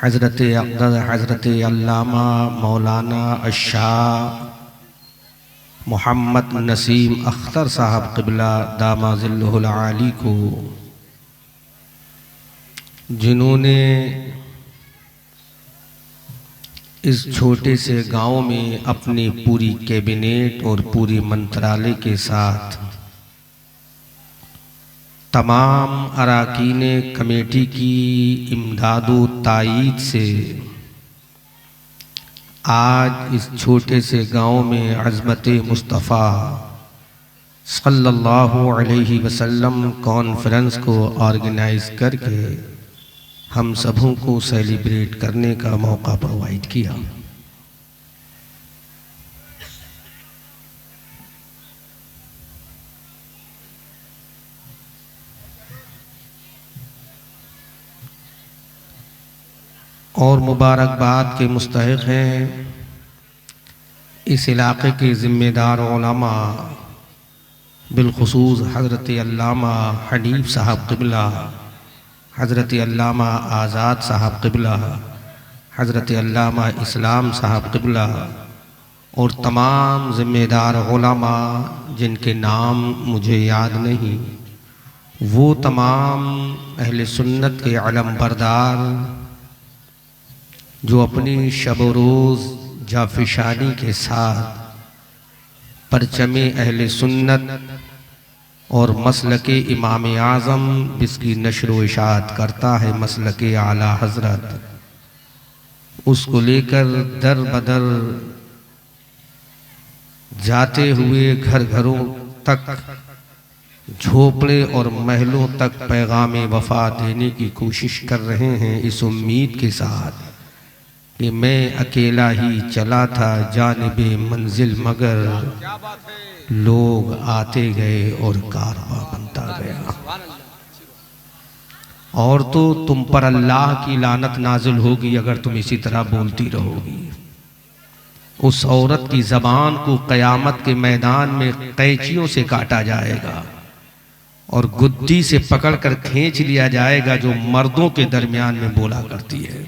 हज़रत अक़दस हज़रत अल्लामा मौलाना अशाह मोहम्मद नसीम अख्तर साहब क़िबला दामा ज़िल्लुहुल आली को, जिन्होंने इस छोटे से गांव में अपनी पूरी कैबिनेट और पूरी मंत्रालय के साथ तमाम अराकीन कमेटी की इमदादो तायीद से आज इस छोटे से गांव में अज़मत मुस्तफ़ा सल्लल्लाहु अलैहि वसल्लम कॉन्फ्रेंस को ऑर्गेनाइज़ करके हम सबों को सेलिब्रेट करने का मौका प्रोवाइड किया। और मुबारकबाद के मुस्तहिक़ हैं इस इलाक़े के ज़िम्मेदार उलमा, बिलख़ुसूस हज़रत अल्लामा हनीफ़ साहब क़िबला, हज़रत अल्लामा आज़ाद साहब क़िबला, हज़रत अल्लामा इस्लाम साहब क़िबला और तमाम ज़िम्मेदार उलमा जिनके नाम मुझे याद नहीं, वो तमाम अहले सुन्नत के अलम बरदार जो अपनी शब रोज़ जाफिशानी के साथ परचमे अहले सुन्नत और मसलके इमाम आज़म जिसकी नशर व इशाअत करता है मसलके आला हज़रत, उसको लेकर दर बदर जाते हुए घर घरों तक, झोपड़े और महलों तक पैगाम वफ़ा देने की कोशिश कर रहे हैं, इस उम्मीद के साथ कि मैं अकेला ही चला था जानिबे मंजिल, मगर लोग आते गए और कारवां बनता गया। और तो तुम पर अल्लाह की लानत नाजिल होगी अगर तुम इसी तरह बोलती रहोगी। उस औरत की ज़बान को क़यामत के मैदान में कैंचियों से काटा जाएगा और गुद्दी से पकड़कर खींच लिया जाएगा जो मर्दों के दरमियान में बोला करती है।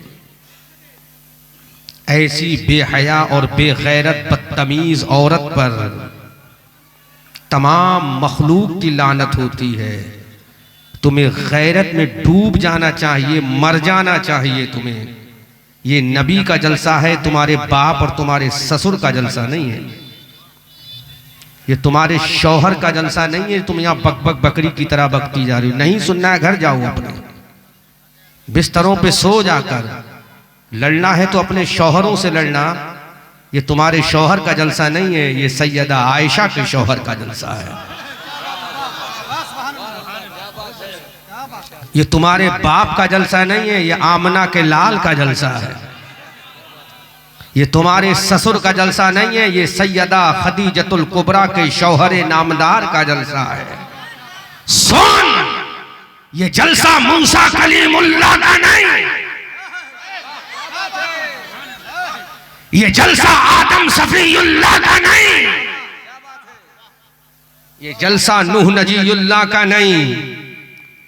ऐसी बेहया और बेगैरत बदतमीज औरत पर तमाम मखलूक की लानत होती है। तुम्हें गैरत में डूब जाना चाहिए, मर जाना चाहिए तुम्हें। ये नबी का जलसा है, तुम्हारे बाप और तुम्हारे ससुर का जलसा नहीं है। ये तुम्हारे शौहर का जलसा नहीं है। तुम यहाँ बक बक बकरी की तरह बकती जा रही हो। नहीं सुनना है, घर जाओ, अपने बिस्तरों पे सो जाकर। लड़ना है तो अपने शौहरों से लड़ना। ये तुम्हारे शौहर का जलसा नहीं है, ये सैयदा आयशा के शौहर का जलसा है। ये तुम्हारे बाप का जलसा नहीं है, ये आमना के लाल का जलसा है। ये तुम्हारे ससुर का जलसा नहीं है, ये सैयदा खदीजतुल कुबरा के शौहर नामदार का जलसा है। सुन, ये जलसा मूसा कलीमुल्लाह का नहीं, ये जलसा आदम सफीउल्लाह का नहीं, ये जलसा नूह नजीउल्लाह का नहीं,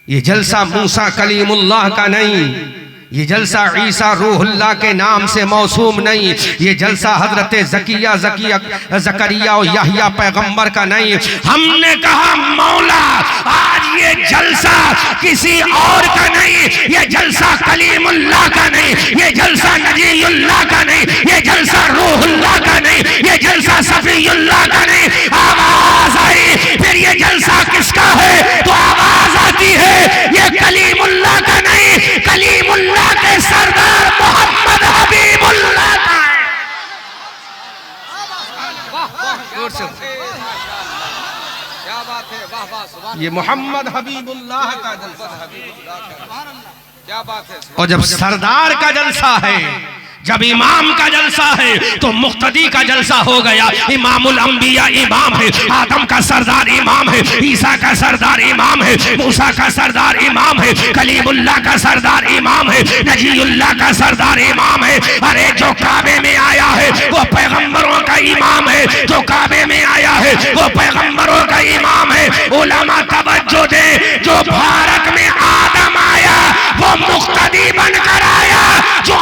ये जलसा मूसा कलीमुल्लाह का नहीं, ये जलसा ईसा रूहुल्लाह के नाम से मौसूम नहीं, ये जलसा हजरत ज़करिया और याहिया पैगंबर का नहीं। हमने कहा मौला आज ये जलसा किसी और का नहीं, ये जलसा कलीमुल्लाह का नहीं, ये जलसा नजीउल्लाह का नहीं, ये जलसा रूहुल्लाह का नहीं, ये जलसा सफीउल्लाह का नहीं। आवाज आई, फिर ये जलसा किसका है? तो आवाज आती है ये कलीमुल्लाह का नहीं, कलीमुल्लाह के सरदार मोहम्मद हबीबुल्लाह का है। क्या बात है, वाह वाह। ये मोहम्मद हबीबुल्लाह का जलसा, क्या बात है। और जब सरदार का जलसा है, जब इमाम का जलसा है तो मुक्तदी का जलसा हो गया। इमामुल अंबिया इमाम है, आदम का सरदार इमाम है, ईसा का सरदार इमाम है, मूसा का सरदार इमाम है, कलीमुल्लाह का सरदार इमाम है, नजीउल्लाह का सरदार इमाम है। अरे जो काबे में आया है वो पैगंबरों का इमाम है, जो काबे में आया है वो पैगंबरों का इमाम है। उलमा तवज्जो दे, जो भारत में आदम आया वो मुक्तदी बनकर आया, जो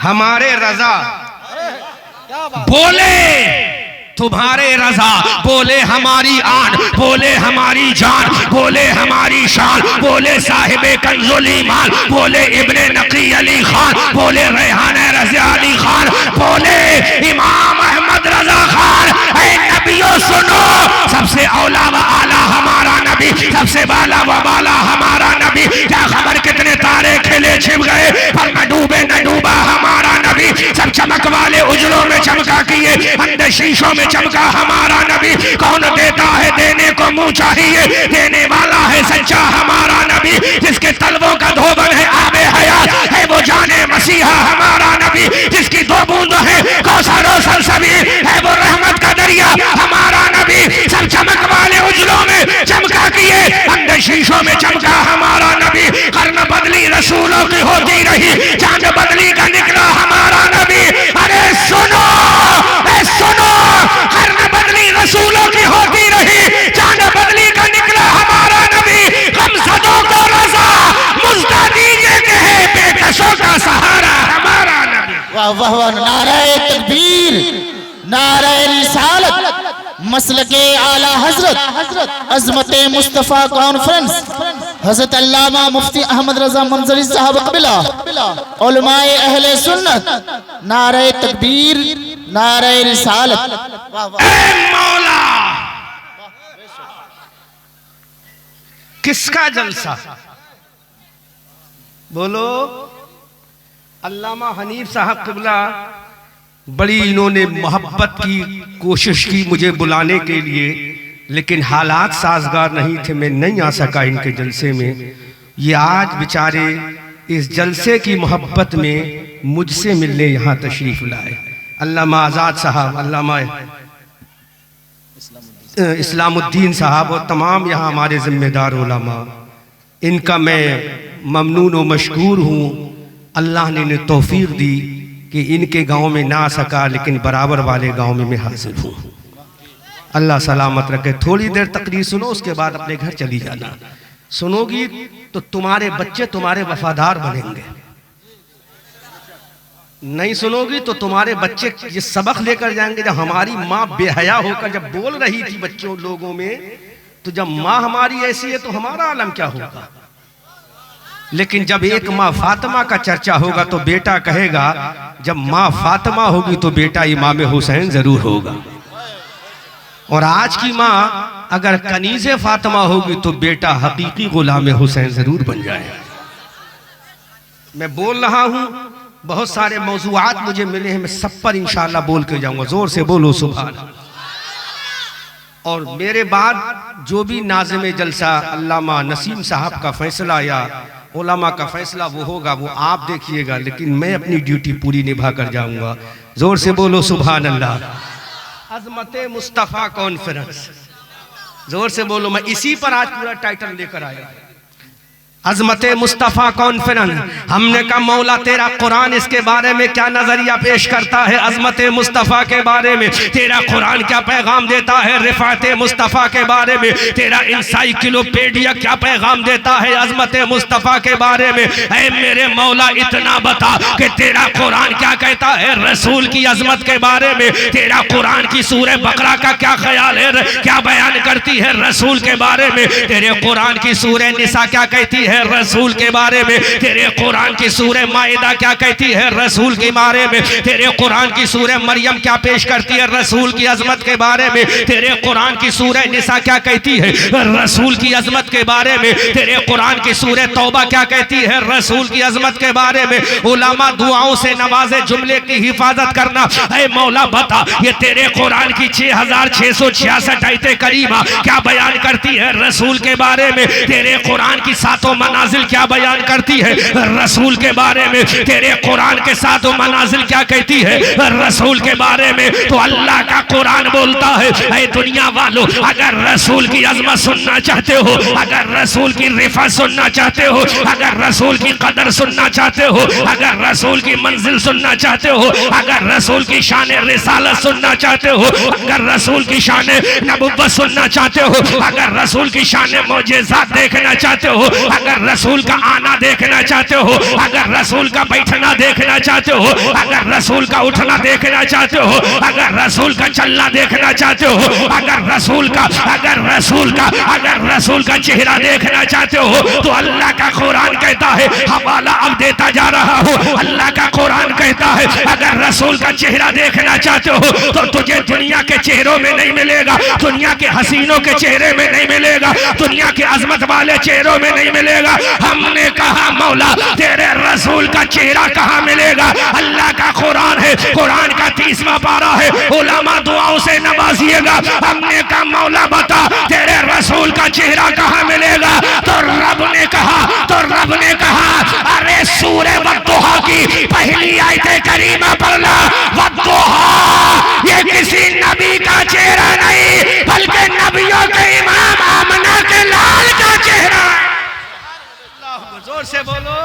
हमारे रजा, बोले तुम्हारे रजा, बोले हमारी आन, बोले हमारी जान, बोले हमारी शान, बोले साहिबे कंजुल ईमान, बोले इब्ने नकी अली खान, बोले रेहान रज़ा अली खान, बोले इमाम अहमद रजा खान। ऐ नबियों सुनो, सबसे औला व आला हमारा नबी, सबसे बाला व बाला हमारा नबी। क्या खबर कितने तारे खिले छिप गए, पर न डूबे न डूबा हमारा नबी। सब चमक वाले उजलों में चमका किए, अंदर शीशों में चमका हमारा नबी। कौन देता है देने को मुंह चाहिए, देने वाला है सच्चा हमारा नबी। जिसके तलवों का धोबन है आबे हयात, है वो जाने मसीहा हमारा नबी। जिसकी दो बूंद है कौसर और सलसबील, है वो रहमत का दरिया हमारा नबी। सब चमक वाले उजलों में चमका किए, अंदर शीशों में चमका हमारा नबी। कर्म बदली रसूलों की होती रही, चांद बदली का निकला हमारा नबी। अरे सुनो, सुनो, कर्म बदली रसूलों की होती रही, चांद बदली का निकला हमारा नबी। गमज़दों को रज़ा मुस्ता दीजिए के है बेकसों का सहारा हमारा नबी। वाह वाह वाह, नारे तकबीर, नारे रिसालत, मसलके आला हजरत, अज़मते मुस्तफ़ा कॉन्फ्रेंस, हज़रत अल्लामा मुफ्ती अहमद रज़ा मंजरी साहब क़िबला, उलमाए अहले सुन्नत। नारे तकबीर, नारे रिसालत। ऐ मौला, किसका जलसा? बोलो। अल्लामा हनीफ साहब क़िबला, बड़ी इन्होंने मोहब्बत की कोशिश की मुझे बुलाने के लिए, लेकिन हालात साजगार नहीं थे, मैं नहीं आ सका इनके जलसे में। ये आज बेचारे इस जलसे की मोहब्बत में मुझसे मिलने यहाँ तशरीफ लाए। अल्लामा आज़ाद साहब, अल्लामा इस्लामुद्दीन साहब और तमाम यहाँ हमारे ज़िम्मेदार उलमा, इनका मैं ममनून व मशकूर हूँ। अल्लाह ने इन्हें तौफीक दी कि इनके गांव में ना आ सका, लेकिन बराबर वाले गांव में मैं हाजिर हूँ। अल्लाह सलामत रखे। थोड़ी देर तकरीर सुनो, उसके बाद अपने घर चली जाना। सुनोगी तो तुम्हारे बच्चे तुम्हारे वफादार बनेंगे, नहीं सुनोगी तो तुम्हारे बच्चे ये सबक लेकर जाएंगे। जब हमारी माँ बेहया होकर जब बोल रही थी बच्चों लोगों में, तो जब माँ हमारी ऐसी है तो हमारा आलम क्या होगा। लेकिन जब एक माँ फातिमा का चर्चा होगा तो बेटा कहेगा, जब माँ फातिमा होगी तो बेटा इमाम हुसैन जरूर होगा। और आज की माँ अगर कनीज़े फातिमा होगी तो बेटा हकीकी गुलाम हुसैन जरूर बन जाएगा। मैं बोल रहा हूँ, बहुत सारे मौज़ूआत मुझे मिले हैं, मैं सब पर इंशाअल्लाह बोल के जाऊंगा। जोर से बोलो सुभान। और मेरे बाद जो भी नाज़िम जलसा अल्लामा नसीम साहब का फैसला या उलमा का फैसला वो होगा, वो आप देखिएगा, लेकिन मैं अपनी ड्यूटी पूरी निभा कर जाऊंगा। जोर से बोलो सुभान अल्लाह। अज़मते मुस्तफ़ा कॉन्फ्रेंस, जोर से बोलो। मैं इसी पर आज पूरा टाइटल लेकर आया। अज़मते मुस्तफ़ा कॉन्फ्रेंस। हमने कहा मौला तेरा कुरान इसके बारे में क्या नजरिया पेश करता है, अज़मते मुस्तफ़ा के बारे में तेरा कुरान क्या पैगाम देता है, रिफ़ाते मुस्तफ़ा के बारे में तेरा इंसाइक्लोपीडिया क्या पैगाम देता है, अज़मते मुस्तफ़ा के बारे में ऐ मेरे मौला इतना बता कि तेरा कुरान क्या कहता है रसूल की अज़मत के बारे में। तेरा कुरान की सूरह बकरा का क्या ख्याल है, क्या बयान करती है रसूल के बारे में। तेरे कुरान की सूरह निसा क्या कहती है रसूल के बारे में। तेरे कुरान की सूरह माइदा क्या कहती है रसूल के बारे में। तेरे कुरान की सूरह मरियम क्या पेश करती है रसूल की अजमत के बारे में। तेरे कुरान की सूरह निसा क्या कहती है रसूल की अजमत के बारे में। तेरे कुरान की सूरह तौबा क्या कहती है रसूल की अजमत के बारे में। उलमा दुआओं से नवाजे जुमले की हिफाजत करना। ऐ मौला बता ये तेरे कुरान की 6666 आयते करीमा क्या बयान करती है रसूल के बारे में। तेरे कुरान की 7 मनाजिल क्या बयान करती है रसूल के बारे में। तेरे कुरान के 7 मनाजिल क्या कहती है रसूल के बारे में। तो अल्लाह का कुरान बोलता है ऐ दुनिया वालों अगर रसूल की अजमत सुनना चाहते हो, अगर रसूल की रिफत सुनना चाहते हो, अगर रसूल की कदर सुनना चाहते हो, अगर रसूल की मंजिल सुनना चाहते हो, अगर रसूल की शान रिसालत सुनना चाहते हो, अगर रसूल की शान नबुव्वत सुनना चाहते हो, अगर रसूल की शान मौजिज़ात देखना चाहते हो, अगर अगर रसूल का आना देखना चाहते हो, अगर रसूल का बैठना देखना चाहते हो, अगर रसूल का उठना देखना चाहते हो, अगर रसूल का चलना देखना चाहते हो, अगर रसूल का चेहरा देखना चाहते हो, तो अल्लाह का कुरान कहता है, हवाला अब देता जा रहा हूँ, अल्लाह का कुरान कहता है अगर रसूल का चेहरा देखना चाहते हो तो तुझे दुनिया के चेहरों में नहीं मिलेगा, दुनिया के हसीनों के चेहरे में नहीं मिलेगा, दुनिया के अजमत वाले चेहरों में नहीं मिलेगा। हमने कहा मौला तेरे रसूल का चेहरा कहाँ मिलेगा? अल्लाह का कुरान है, कुरान का 30वां पारा है, उलमा दुआओं से नवाजिएगा। हमने कहा मौला बता तेरे रसूल का चेहरा कहाँ मिलेगा? तो रब ने कहा अरे सूरह वद्दुहा की पहली आयत करीमा पढ़ना। वद्दुहा ये किसी नबी का चेहरा नहीं बल्कि नबियों के इमाम आमना के लाल का चेहरा है। जोर से बोलो,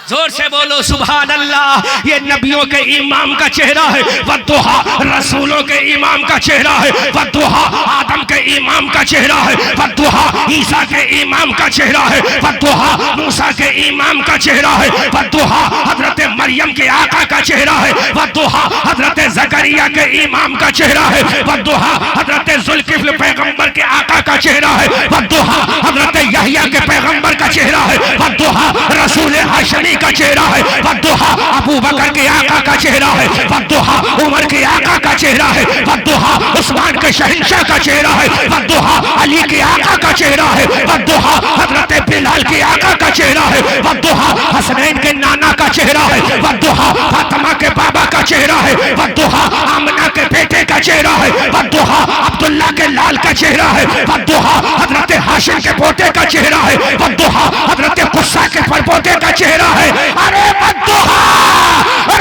जोर से बोलो सुभान अल्लाह। ये नबियों के इमाम का चेहरा है। वद्दुहा रसूलों के इमाम का चेहरा है। वद्दुहा आदम के इमाम का चेहरा है। वद्दुहा ईसा के इमाम का चेहरा है। वद्दुहा मूसा के इमाम का चेहरा है। वद्दुहा हजरत मरियम के आका का चेहरा है। वद्दुहा हजरत जकरिया के इमाम का चेहरा है। वद्दुहा हजरत जुल्किफ्ल पैगंबर के आका का चेहरा है। वद्दुहा हजरत यहया के पैगंबर का चेहरा है। वद्दुहा रसूल हाशमी का चेहरा है। वद्दुहा अबू बकर के आका का चेहरा है। वद्दुहा उमर के आका का चेहरा है। वद्दुहा उस्मान के शहंशाह का चेहरा है। वद्दुहा अली के आका का चेहरा है। वद्दुहा हजरत बिलाल के आका का चेहरा है। वद्दुहा हसनैन के नाना का चेहरा है। वद्दुहा फातिमा के बाबा का चेहरा है। वद्दुहा आमना के बेटे का चेहरा है। वद्दुहा अब्दुल्ला के लाल का चेहरा है। वद्दुहा हजरत हाशिम के पोते का चेहरा है। वद्दुहा हजरत कुस्सा के परपोते का चेहरा है। अरे वद्दुहा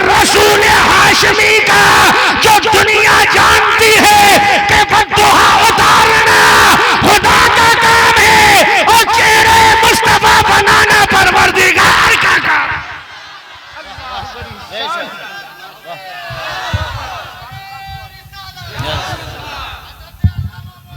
रसूल हाशमी का जो दुनिया जानती है कि वद्दुहा उतारना खुदा का काम है और चेहरे मुस्तफा बनाना परवरदिगार का काम।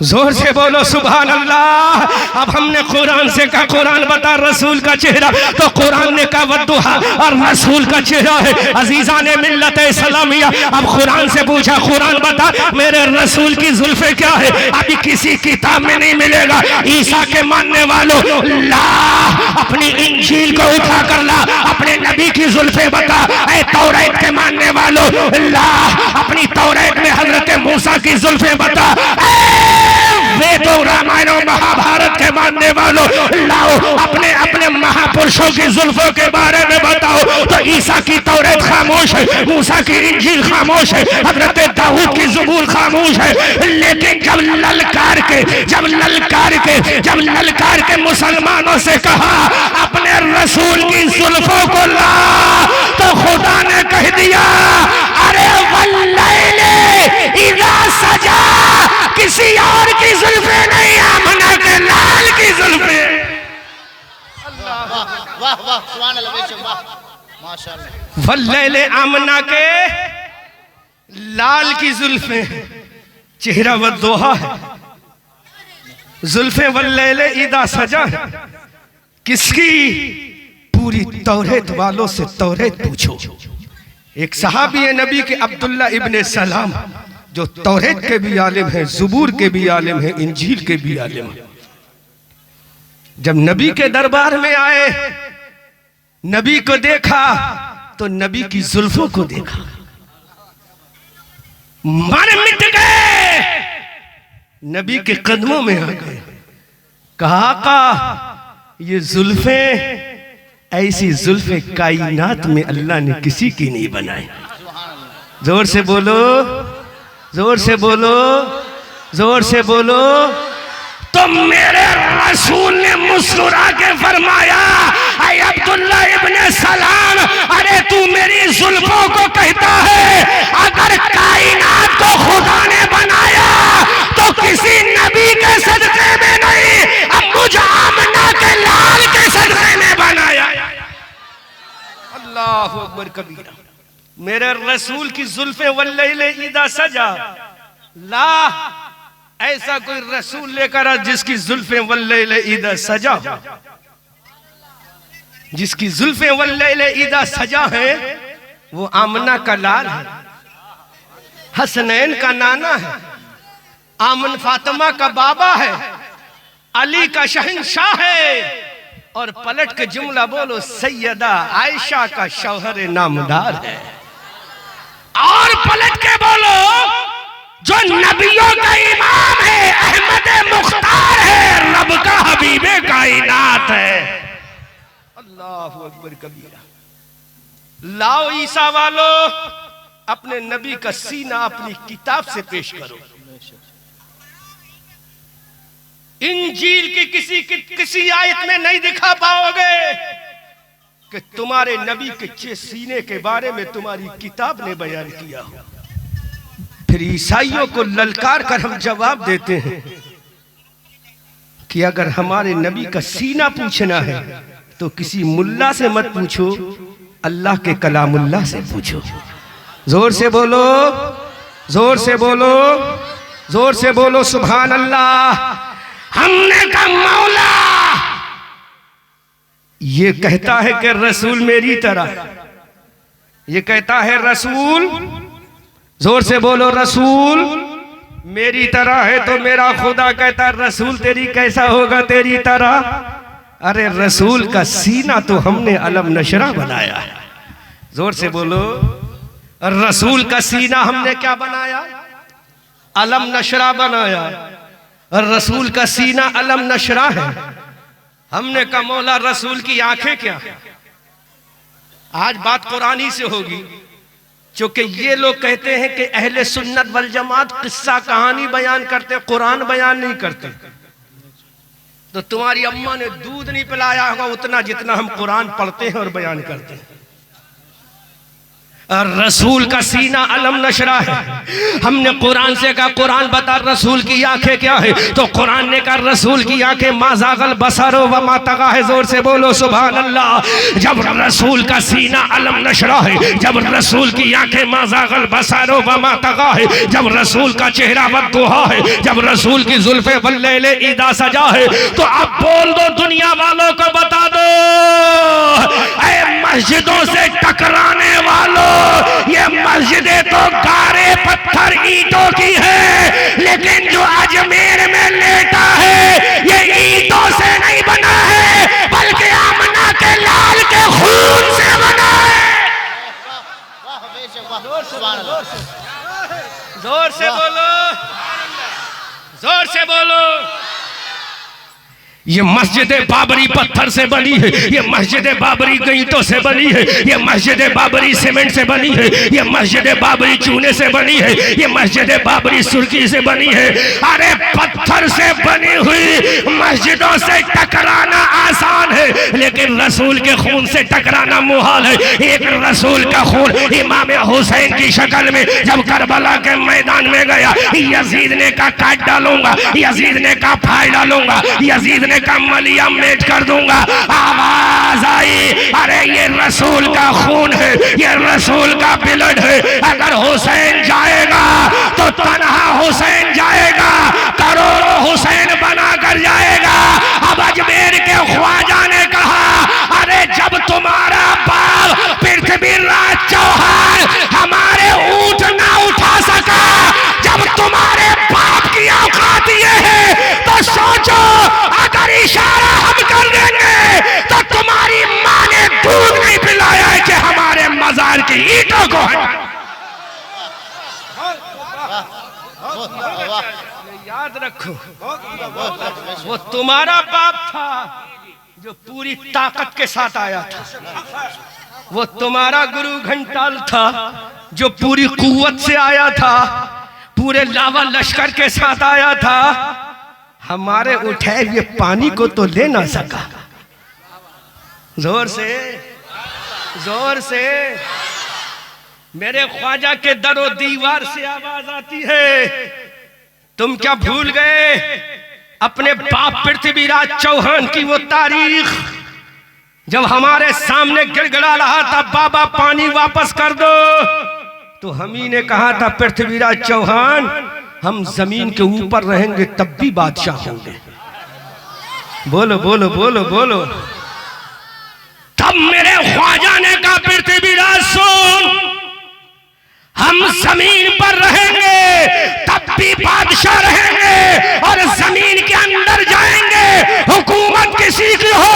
जोर से बोलो सुभान अल्लाह। अब हमने कुरान से कहा कुरान बता रसूल का चेहरा, तो कुरान ने कहा वद्दुहा और रसूल का चेहरा है। अजीजा ने मिल्लत इस्लामिया अब कुरान से पूछा कुरान बता मेरे रसूल की जुल्फे क्या है? अभी किसी किताब में नहीं मिलेगा। ईसा के मानने वालों ला अपनी इंजील को उठा कर ला, अपने नबी की जुल्फे बता। ऐ तौरात के मानने वालों ला अपनी तौरात में हजरत मूसा की जुल्फे बता। वेदों रामायण और महाभारत के मानने वालों लाओ अपने अपने महापुरुषों की जुल्फों के बारे में बताओ। तो ईसा की तौरात खामोश है, मूसा की इंजील खामोश है, हजरत दाऊद की ज़बूर खामोश है। लेकिन जब ललकार के मुसलमानों से कहा अपने रसूल की जुल्फों को ला, तो खुदा ने कह दिया अरे वल्लैले इज़ा सजा, किसी और की जुल्फे नहीं आमना के लाल की जुल्फे। वाह वाह सुभान अल्लाह वाह माशाअल्लाह। वल्लैले आमना के लाल की जुल्फे, चेहरा वद्दुहा है, जुल्फे वल्लैले इदा सजा। किसकी? पूरी तौरात वालों से तौरात पूछो। एक सहाबी है नबी के अब्दुल्ला इब्ने सलाम जो तौरात के भी आलिम हैं, ज़बूर के भी आलिम हैं, इंजील के भी आलिम हैं। जब नबी के दरबार में आए, नबी को देखा तो नबी की जुल्फों को देखा, मन मिट गए, नबी के कदमों में आ गए। कहा आका ये जुल्फे ऐसी जुल्फे कायनात में अल्लाह ने किसी की नहीं बनाई। जोर से बोलो, जोर से बोलो, जोर से बोलो। तो मेरे रसूल ने मुस्कुरा के फरमाया ऐ अब्दुल्ला इब्ने सलाम, अरे तू मेरी जुल्फों को कहता है अगर कायनात को खुदा ने बनाया तो किसी नबी के सदक़े में नहीं, अब मुझे आमना के लाल के सदक़े में बनाया। अल्लाहु अकबर कबीरा। मेरे रसूल की जुल्फे वल्लैले इदा सजा ला, ऐसा कोई रसूल लेकर आ जिसकी जुल्फे वल्लैल इदा सजा, जिसकी जुल्फे वल्लैल इदा सजा है वो आमना का लाल है, हसनैन का नाना है, आमन फातिमा का बाबा है, अली का शहंशाह है, और पलट के जुमला बोलो सैयदा आयशा का शौहर नामदार है। और पलट के बोलो जो नबियों का इमाम है, अहमद मुख्तार है, रब का हबीबे कायनात है। अल्लाहु अकबर कबीरा। लाओ ईसा वालो अपने नबी का सीना अपनी किताब से पेश करो। इंजील की किसी आयत में नहीं दिखा पाओगे कि तुम्हारे नबी के सीने के बारे में तुम्हारी किताब ने बयान किया हो। फिर ईसाइयों को ललकार कर हम जवाब देते हैं कि अगर हमारे नबी का सीना पूछना है तो किसी मुल्ला से मत पूछो, अल्लाह के कलामुल्लाह से पूछो। जोर से बोलो, जोर से बोलो, जोर से बोलो सुभान अल्लाह। हमने कहा मौला ये कहता है कि रसूल मेरी तरह, ये कहता है रसूल, जोर से बोलो रसूल मेरी तरह है, तो मेरा खुदा कहता है रसूल तेरी कैसा होगा तेरी तरह। अरे रसूल का सीना तो हमने अलम नशरा बनाया है। जोर से बोलो, रसूल का सीना हमने क्या बनाया? अलम नशरा बनाया। और रसूल का सीना अलम नशरा है। हमने कहा मौला रसूल की आंखें क्या? आज बात कुरानी से होगी, क्योंकि ये लोग कहते हैं कि अहले सुन्नत वल जमात किस्सा कहानी बयान करते, कुरान बयान नहीं करते। तो तुम्हारी अम्मा ने दूध नहीं पिलाया होगा उतना जितना हम कुरान पढ़ते हैं और बयान करते हैं। रसूल का सीना अलम नशरा है। हमने कुरान से कहा कुरान बता रसूल की आंखें क्या है, तो कुरान ने कहा रसूल की आंखें माज़ागल बसरो व मा तगा है। जोर से बोलो सुभान अल्लाह। जब रसूल का सीना अलम नशरा है, जब रसूल की आंखें माज़ागल बसरो व मा तगा है, जब रसूल का चेहरा वद्दुहा है, जब रसूल की जुल्फे वल्लैल इदा सजा है, तो अब बोल दो दुनिया वालों को बता दो, ऐ मस्जिदों से टकराने वालों, ये मस्जिदें तो गारे पत्थर ईंटों की है, लेकिन जो अजमेर में लेटा है ये ईंटों से नहीं बना है, बल्कि आमना के लाल के खून से बना है। जोर से बोलो, जोर से बोलो। ये मस्जिद बाबरी पत्थर से बनी है, ये मस्जिद बाबरी ईंटों से बनी है, ये मस्जिद बाबरी सीमेंट से बनी है, ये मस्जिद बाबरी चूने से बनी है, ये मस्जिद बाबरी सुर्खी से बनी है। अरे पत्थर से बनी हुई मस्जिदों से टकराना आसान है, लेकिन रसूल के खून से टकराना मुहाल है। एक रसूल का खून इमाम हुसैन की शक्ल में जब करबला के मैदान में गया, यजीद ने कहा काट डालूंगा, यजीद ने कहा फाड़ डालूंगा, यजीद का मलिया मेट कर दूंगा। आवाज आई, अरे ये रसूल का खून है, ये रसूल का ब्लड है। अगर हुसैन जाएगा तो तन्हा हुसैन जाएगा, करोड़ों हुसैन बनाकर जाएगा। अब अजमेर के ख्वाजा ने कहा, अरे जब तुम्हारा बाप पृथ्वीराज चौहान हमारे ऊंट ना उठा सका, जब तुम्हारे बाप की औकात ये है, तो सोचो अगर इशारा हम कर देंगे तो तुम्हारी मां ने दूध नहीं पिलाया है कि हमारे मजार की ईंटों को याद रखो, वो तुम्हारा बाप था जो पूरी ताकत के साथ आया था, वो तुम्हारा गुरु घंटाल था जो पूरी कुव्वत से आया था, पूरे लावा लश्कर के साथ आया था। हमारे उठाए हुए पानी को तो ले ना सका। जोर से, जोर से। मेरे ख्वाजा के दरो दीवार से आवाज आती है, तुम क्या भूल गए अपने बाप पृथ्वीराज चौहान की वो तारीख, जब हमारे सामने गिड़गिड़ा रहा था बाबा पानी वापस कर दो, तो हम ही ने कहा था पृथ्वीराज चौहान हम जमीन के ऊपर रहेंगे तब भी बादशाह होंगे। बोलो बोलो बोलो बोलो। तब मेरे ख्वाजा ने कहा पृथ्वीराज सुन, हम जमीन पर रहेंगे तब भी बादशाह रहेंगे और जमीन के अंदर जाएंगे। हुकूमत किसी की हो,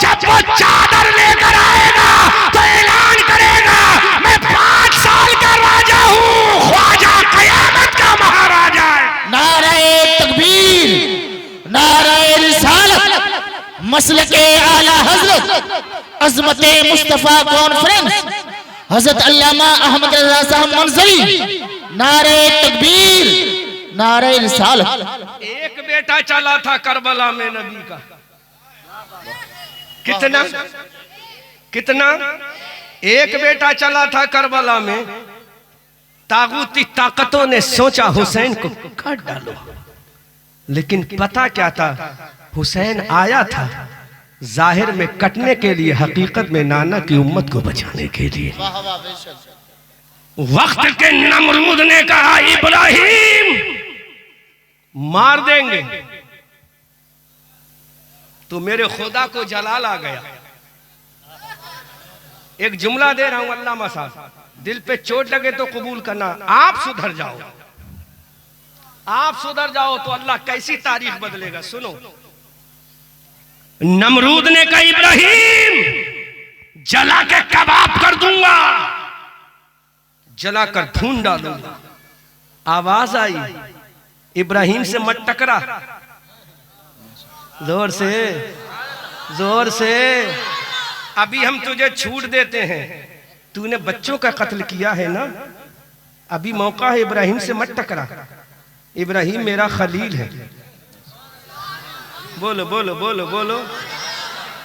जब वो चादर लेकर आएगा तो ऐलान करेगा मैं 5 साल का राजा हूँ, ख्वाजा कयामत का महाराजा है। नारे तकबीर, नारे रिसालत, मसलके आला हजरत अजमते मुस्तफा कॉन्फ्रेंस हजरत अल्लामा अहमद रजा साहब मंजरी। नारे तकबीर, नारे रिसालत। एक बेटा चला था करबला में नबी का, कितना कितना, एक बेटा चला था करबला में। तागूती ताकतों ने सोचा हुसैन को काट डालो, लेकिन पता क्या था, हुसैन आया था जाहिर में कटने के लिए, हकीकत में नाना की उम्मत को बचाने के लिए। वक्त के नमरूद ने कहा इब्राहिम मार देंगे, तो मेरे खुदा को जलाल आ गया। एक जुमला दे रहा हूं अल्लामा साहब, दिल पे चोट लगे तो कबूल करना। आप सुधर जाओ, आप सुधर जाओ तो अल्लाह कैसी तारीख बदलेगा। सुनो, नमरूद ने कहा इब्राहिम जला के कबाब कर दूंगा, जला कर भून डालूंगा। आवाज आई इब्राहिम से मत टकरा, जोर से जोर से। अभी हम तुझे छूट देते हैं, तूने बच्चों का कत्ल किया है ना, अभी मौका है, इब्राहिम से मत टकरा। इब्राहिम मेरा खलील है। बोलो बोलो बोलो बोलो।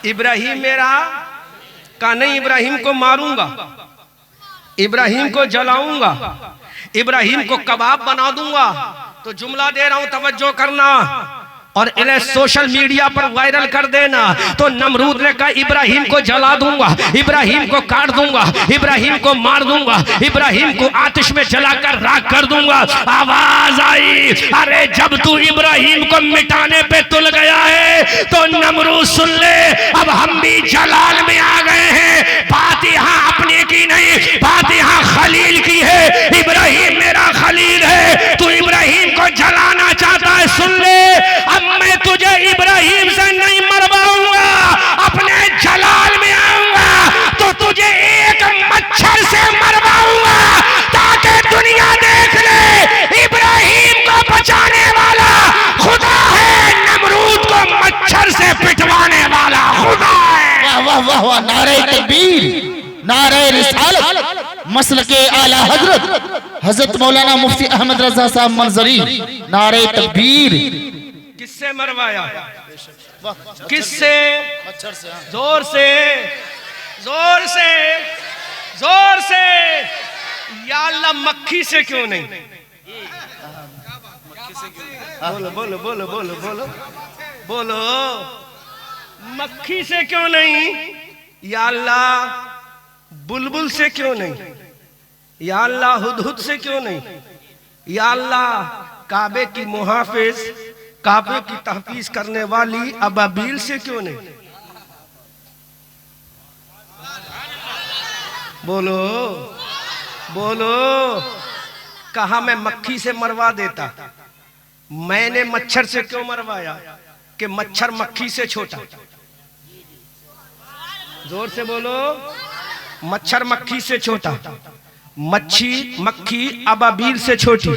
इब्राहिम मेरा का नहीं, इब्राहिम को मारूंगा, इब्राहिम को जलाऊंगा, इब्राहिम को कबाब बना दूंगा। तो जुमला दे रहा हूं, तवज्जो करना और इन्हें सोशल मीडिया पर वायरल कर देना। तो नमरूद ने कहा इब्राहिम को जला दूंगा, इब्राहिम को काट दूंगा, इब्राहिम को मार दूंगा, इब्राहिम को आतिश में जलाकर राख कर दूंगा। आवाज आई अरे जब तू इब्राहिम को मिटाने पे तुल गया है तो नमरूद सुन ले, अब हम भी जलाल में आ गए हैं। बात यहाँ अपने की नहीं, बात यहाँ खलील की है। इब्राहिम मेरा खलील है, तू इब्राहिम को जलाना चाहता है, सुन ले, मैं तुझे इब्राहिम से नहीं मरवाऊंगा, अपने जलाल में आऊंगा तो तुझे एक मच्छर से मरवाऊंगा, ताकि दुनिया देख ले इब्राहिम को बचाने वाला खुदा है, नमरूद को मच्छर से पिटवाने वाला खुदा है। वाह वाह वाह वाह, नारे तकबीर, नारे रिसालत, मसलके आला हजरत हजरत मौलाना मुफ्ती अहमद रजा साहब मंजरी। नारे तकबीर। किससे मरवाया, किससे? मच्छर से। जोर से जोर से जोर से। या अल्लाह मक्खी से क्यों नहीं? बोलो बोलो बोलो बोलो बोलो बोलो, मक्खी से क्यों नहीं? या अल्लाह बुलबुल से क्यों नहीं? या अल्लाह हुदहुद से क्यों नहीं? या अल्लाह काबे की मुहाफिज, काबे की तहफीज करने वाली अबाबील से क्यों नहीं? बोलो बोलो। कहा मैं मक्खी से मरवा देता, मैंने मच्छर से क्यों मरवाया कि मच्छर मक्खी से छोटा। जोर से बोलो, मच्छर मक्खी से छोटा, मक्खी अबाबील से छोटी,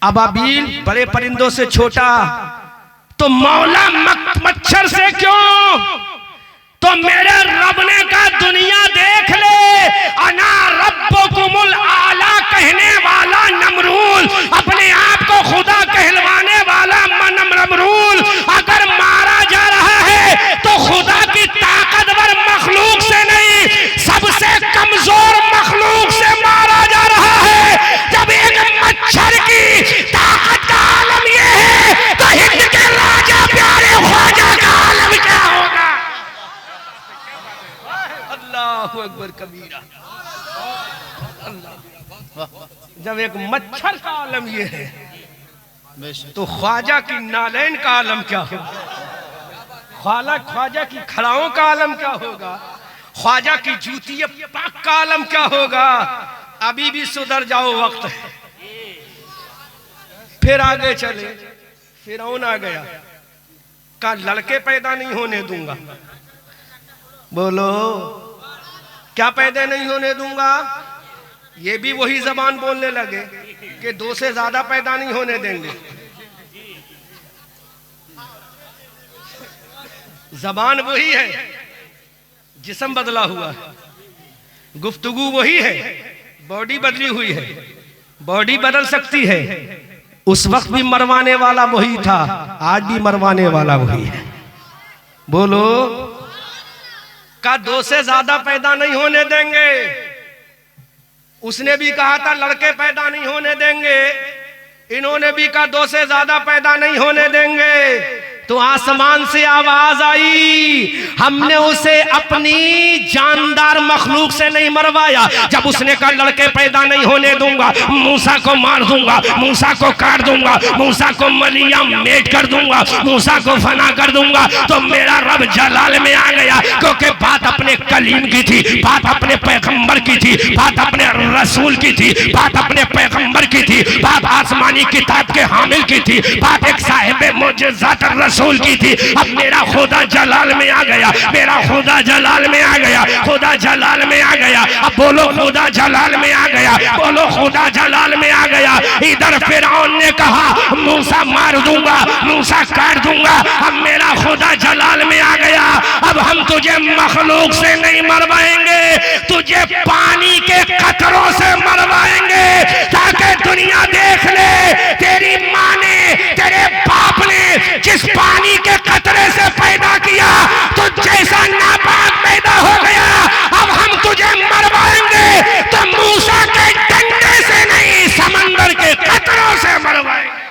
अबाबील बड़े परिंदों से छोटा, तो मौला मच्छर से क्यों? तो मेरे रब ने कहा दुनिया देख ले, अना रब्बुकुमुल आला कहने वाला नमरूद, अपने आप को खुदा कहलवाने वाला नमरूद अगर मारा जा रहा है तो खुदा की ताकतवर मखलूक से नहीं, सबसे कमजोर मखलूक से मारा जा रहा है। जब एक मच्छर की ताकत का आलम यह है तो हिंद के राजा प्यारे ख्वाजा का आलम क्या होगा? अल्लाहु अकबर कबीरा। अल्लाह जब एक मच्छर का आलम ये है तो ख्वाजा की नालैन का आलम क्या होगा, ख्वाजा की खड़ाओं का आलम क्या होगा, ख्वाजा की जूती पाक का आलम क्या होगा। अभी भी सुधर जाओ, वक्त है। फिर आगे चले, फिरौन आ गया, का लड़के पैदा नहीं होने दूंगा। बोलो, क्या पैदा नहीं होने दूंगा। ये भी वही जबान बोलने लगे कि 2 से ज्यादा पैदा नहीं होने देंगे। जबान वही है, जिस्म बदला हुआ है, गुफ्तगू वही है, बॉडी बदली हुई है। बॉडी बदल सकती है, उस वक्त भी मरवाने वाला वही था, आज भी मरवाने वाला वही है। बोलो, का 2 से ज्यादा पैदा नहीं होने देंगे। उसने भी कहा था लड़के पैदा नहीं होने देंगे, इन्होंने भी कहा 2 से ज्यादा पैदा नहीं होने देंगे। तो आसमान से आवाज आई, हमने उसे अपनी जानदार मखलूक से नहीं मरवाया। जब उसने कहा लड़के पैदा नहीं होने दूंगा, मूसा को मार दूंगा, मूसा को काट दूंगा, मूसा को मलिया मेट कर दूंगा, मूसा को फना कर दूंगा, तो मेरा रब जलाल में आ गया। क्योंकि बात अपने कलीम की थी, बात अपने पैगंबर की थी, बात अपने रसूल की थी, बात अपने पैगंबर की थी, बात आसमानी किताब के हामिल की थी, बात एक साहिब मुअज्जिज़ात रसूल की थी। अब मेरा खुदा जलाल में आ गया, मेरा खुदा जलाल में आ गया, खुदा जलाल में आ गया। अब बोलो खुदा जलाल में आ गया, बोलो खुदा जलाल में आ गया। इधर फिरौन ने कहा मूसा मार दूंगा, मूसा काट दूंगा। अब मेरा खुदा जलाल में आ गया, अब हम तुझे मखलूक से नहीं मरवाएंगे, तुझे पानी के कतरों से मरवाएंगे, ताकि दुनिया देख ले तेरी माँ ने, तेरे बाप ने जिस पानी के कतरे से पैदा किया, तो जैसा नापाक पैदा हो गया, अब हम तुझे मरवाएंगे तो मूसा के डंडे से नहीं, समंदर के कतरों से मरवाएंगे।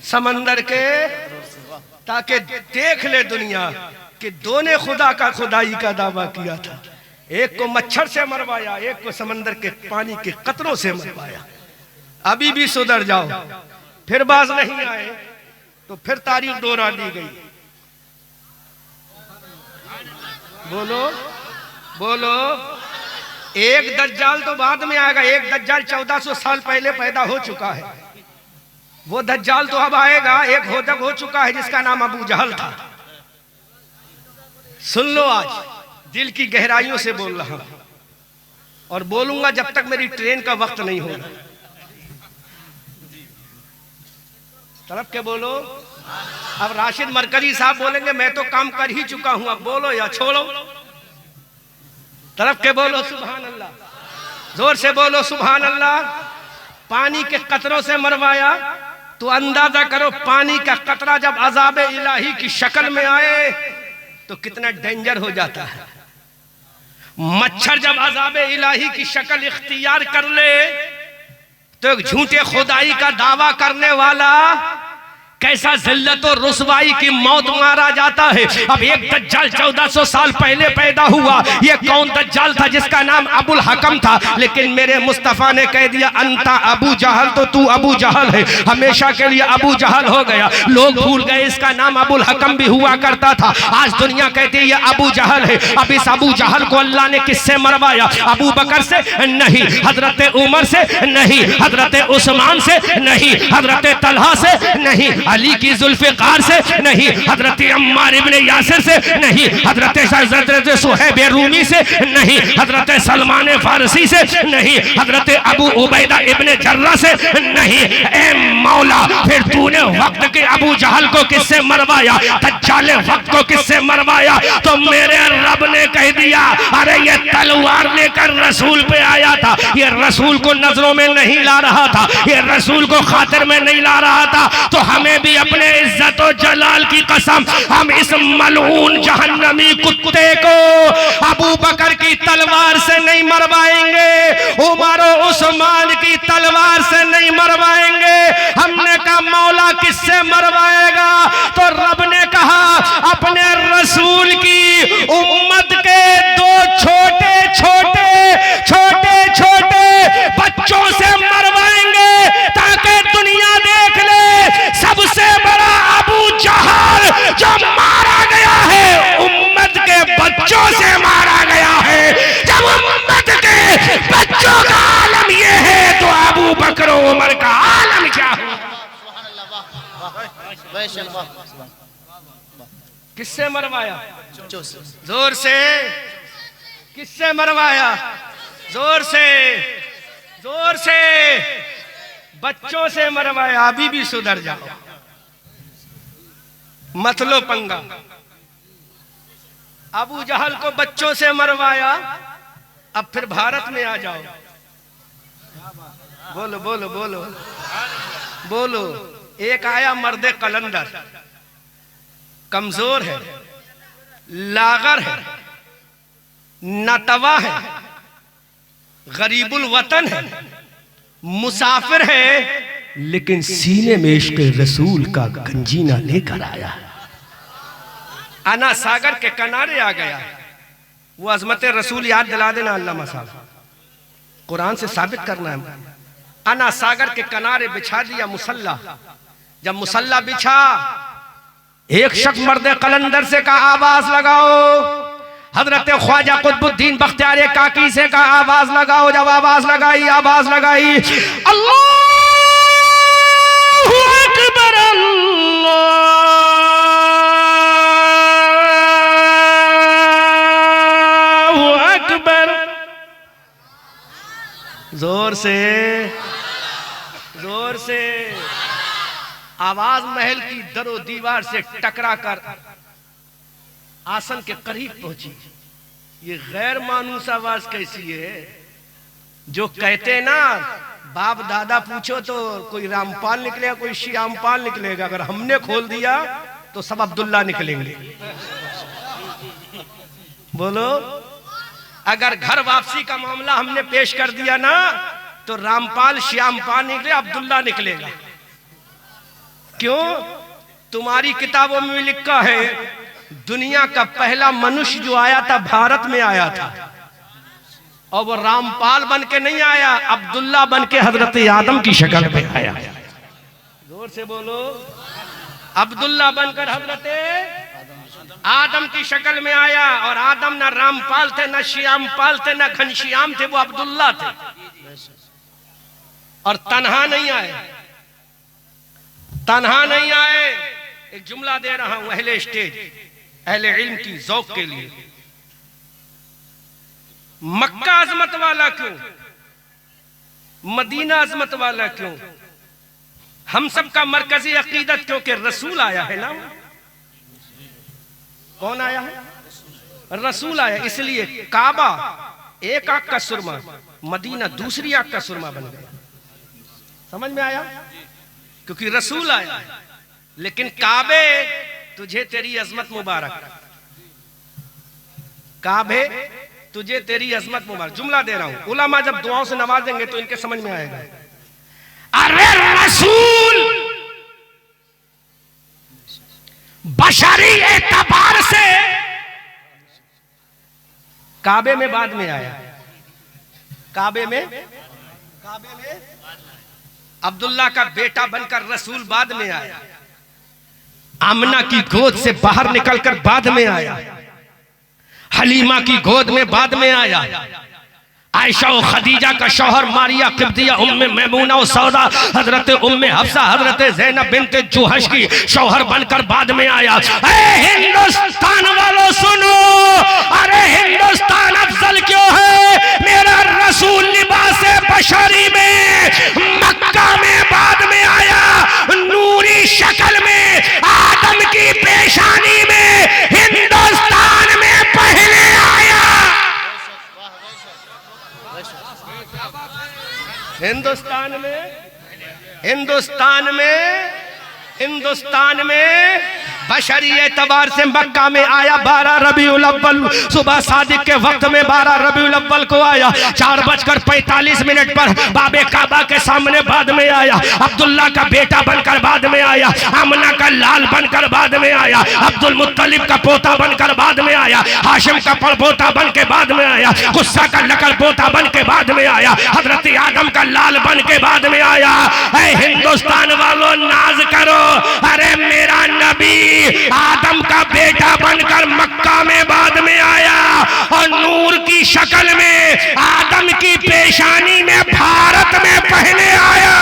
समंदर के ताकि देख ले दुनिया कि 2 ने खुदा का खुदाई का दावा किया था। एक को मच्छर से मरवाया, एक को समंदर के पानी के कतरों से मरवाया। अभी भी सुधर जाओ, फिर बाज नहीं आए तो फिर तारीख दोहरा दी गई। बोलो बोलो, एक दज्जाल तो बाद में आएगा, एक दज्जाल 1400 साल पहले पैदा हो चुका है, वो दज्जाल तो अब आएगा। एक होदक हो चुका है जिसका नाम अबू जहल था। सुन लो, आज दिल की गहराइयों से बोल रहा हूं और बोलूंगा जब तक मेरी ट्रेन का वक्त नहीं होगा। तरफ के बोलो। अब राशिद मरकजी साहब बोलेंगे मैं तो काम कर ही चुका हूं, अब बोलो या छोड़ो। तरफ के बोलो सुभान अल्लाह, जोर से बोलो सुभान अल्लाह। पानी के कतरों से मरवाया, तो अंदाजा करो पानी का कतरा जब अजाब इलाही की शक्ल में आए तो कितना डेंजर हो जाता है। मच्छर जब अजाब इलाही की शक्ल इख्तियार कर ले तो एक झूठे खुदाई का दावा करने वाला कैसा जिल्लत और रुसवाई की मौत मारा जाता है। अब एक दज्जाल 1400 साल पहले पैदा हुआ। ये कौन दज्जाल था? जिसका नाम अबुल हकम था, लेकिन मेरे मुस्तफा ने कह दिया अंता अबू जहल, तो तू अबू जहल है, हमेशा के लिए अबू जहल हो गया। लोग भूल गए इसका नाम अबुल हकम भी हुआ करता था। आज दुनिया कहती है ये अबू जहल है। अब इस अबू जहल को अल्लाह ने किससे मरवाया? अबू बकर से नहीं, हजरत उमर से नहीं, हजरत उस्मान से नहीं, हजरत तलहा से नहीं, अली की जुल्फ़िकार से नहीं, हजरत अम्मार इब्ने यासिर से नहीं, हजरत सुहैब रूमी से नहीं, हजरत सलमान फारसी से नहीं, हजरत अबू उबैदा इब्ने जर्रा से नहीं। ए मौला, फिर तूने वक्त के अबू जहल को किससे मरवाया? दज्जाल वक्त को किससे मरवाया? तो मेरे रब ने कह दिया अरे ये तलवार लेकर रसूल पे आया था, ये रसूल को नजरों में नहीं ला रहा था, ये रसूल को खातिर में नहीं ला रहा था। तो हमें भी अपने इज्जत और जलाल की कसम, हम इस मलऊन जहन्नमी कुत्ते को अबू बकर की तलवार से नहीं मरवाएंगे, उमर और उस्मान की तलवार से नहीं मरवाएंगे। हमने कहा मौला किससे मरवाएगा? तो रब ने कहा अपने रसूल की उम्मत के उमर का आलम क्या हुआ। किससे मरवाया? जोर से। किससे मरवाया? जोर से, जोर से। बच्चों से मरवाया। अभी भी सुधर जाओ, मत लो पंगा। अबू जहल को बच्चों से मरवाया, अब फिर भारत में आ जाओ। बोलो बोलो बोलो बोलो। एक आया मर्दे कलंदर, कमजोर है, लागर है, नतवा है, गरीबुल वतन है, मुसाफिर है, लेकिन सीने में इश्क रसूल का गंजीना लेकर आया। अना सागर के किनारे आ गया। वो अजमत रसूल याद दिला देना अल्लामा साहब, कुरान से साबित करना है। अना सागर के किनारे बिछा दिया मुसल्ला। जब मुसल्ला बिछा, एक शख्स मर्दे कलंदर से का आवाज लगाओ। हजरत ख्वाजा कुतुबुद्दीन बख्तियार काकी से का आवाज लगाओ। जब आवाज लगाई, आवाज लगाई, अल्लाहु अकबर, अल्लाहु अकबर। जोर से, जोर से। आवाज महल की दरो दीवार से टकरा कर आसन के करीब पहुंची। ये गैर मानूस आवाज कैसी है? जो कहते ना बाप दादा पूछो तो कोई रामपाल निकलेगा, कोई श्यामपाल निकलेगा। अगर हमने खोल दिया तो सब अब्दुल्ला निकलेंगे। बोलो, अगर घर वापसी का मामला हमने पेश कर दिया ना तो रामपाल श्यामपाल निकले, अब्दुल्ला निकलेगा। क्यों? तुम्हारी किताबों में लिखा है दुनिया का पहला मनुष्य जो आया था भारत में आया था, और वो रामपाल बन के नहीं आया, अब्दुल्ला बन के हजरत आदम की शक्ल में आया। जोर से बोलो। अब्दुल्ला बनकर हजरत आदम की शक्ल में आया। और आदम ना रामपाल थे, ना श्यामपाल थे, ना घनश्याम थे, वो अब्दुल्ला थे। और तन्हा नहीं आए, तन्हा नहीं आए। एक जुमला दे रहा हूं अहले स्टेज, अहले इल्म की ज़ौक़ के लिए। मक्का अजमत वाला क्यों? मदीना अजमत वाला क्यों? हम सब का मरकजी अकीदत क्योंकि रसूल आया है ना। कौन आया है? रसूल आया। इसलिए काबा एक आंख का सुरमा, मदीना दूसरी आंख का सुरमा बन गया। समझ में आया? क्योंकि रसूल आया। लेकिन काबे तुझे तेरी अजमत मुबारक, काबे तुझे तेरी अजमत मुबारक। जुमला दे रहा हूं, उलमा जब दुआओं से नवाजेंगे तो इनके समझ में आएगा। अरे रसूल बशरी एतबार से काबे में बाद में आया। काबे में अब्दुल्ला का बेटा बनकर रसूल बाद में आया। आमना की गोद से बाहर निकलकर बाद में आया। हलीमा की गोद में बाद में आया। आयशा और खदीजा का शौहर मारिया किब्तिया, उम्मे मैमूना और सौदा, हजरत उम्मे हफ्सा, हजरत ज़ैनब बिन्त जुहश की शौहर बनकर बाद में आया। हिंदुस्तान वालों सुनो, अरे हिंदुस्तान अफजल क्यों है? मेरा रसूल लिबास बशरी में मक्का में बाद में आया, नूरी शक्ल में आदम की पेशानी में हिंदुस्तान में पहले आया। हिंदुस्तान में बशरी एतबार से मक्का में आया। 12 रबीउल अव्वल सुबह सादिक के वक्त में 12 रबीउल अव्वल को आया। 4:45 पर बाबे काबा के सामने बाद में आया। अब्दुल्ला का बेटा बनकर बाद में आया। आमना का लाल बनकर बाद में आया। अब्दुल मुत्तलिब का पोता बनकर बाद में आया। हाशिम का पड़पोता बन के बाद में आया। गुस्सा का लकड़ पोता बन के बाद में आया। हजरत आदम का लाल बन के बाद में आया। हिंदुस्तान वालों नाज करो, अरे मेरा नबी आदम का बेटा बनकर मक्का में बाद में आया और नूर की शक्ल में आदम की पेशानी में भारत में पहले आया।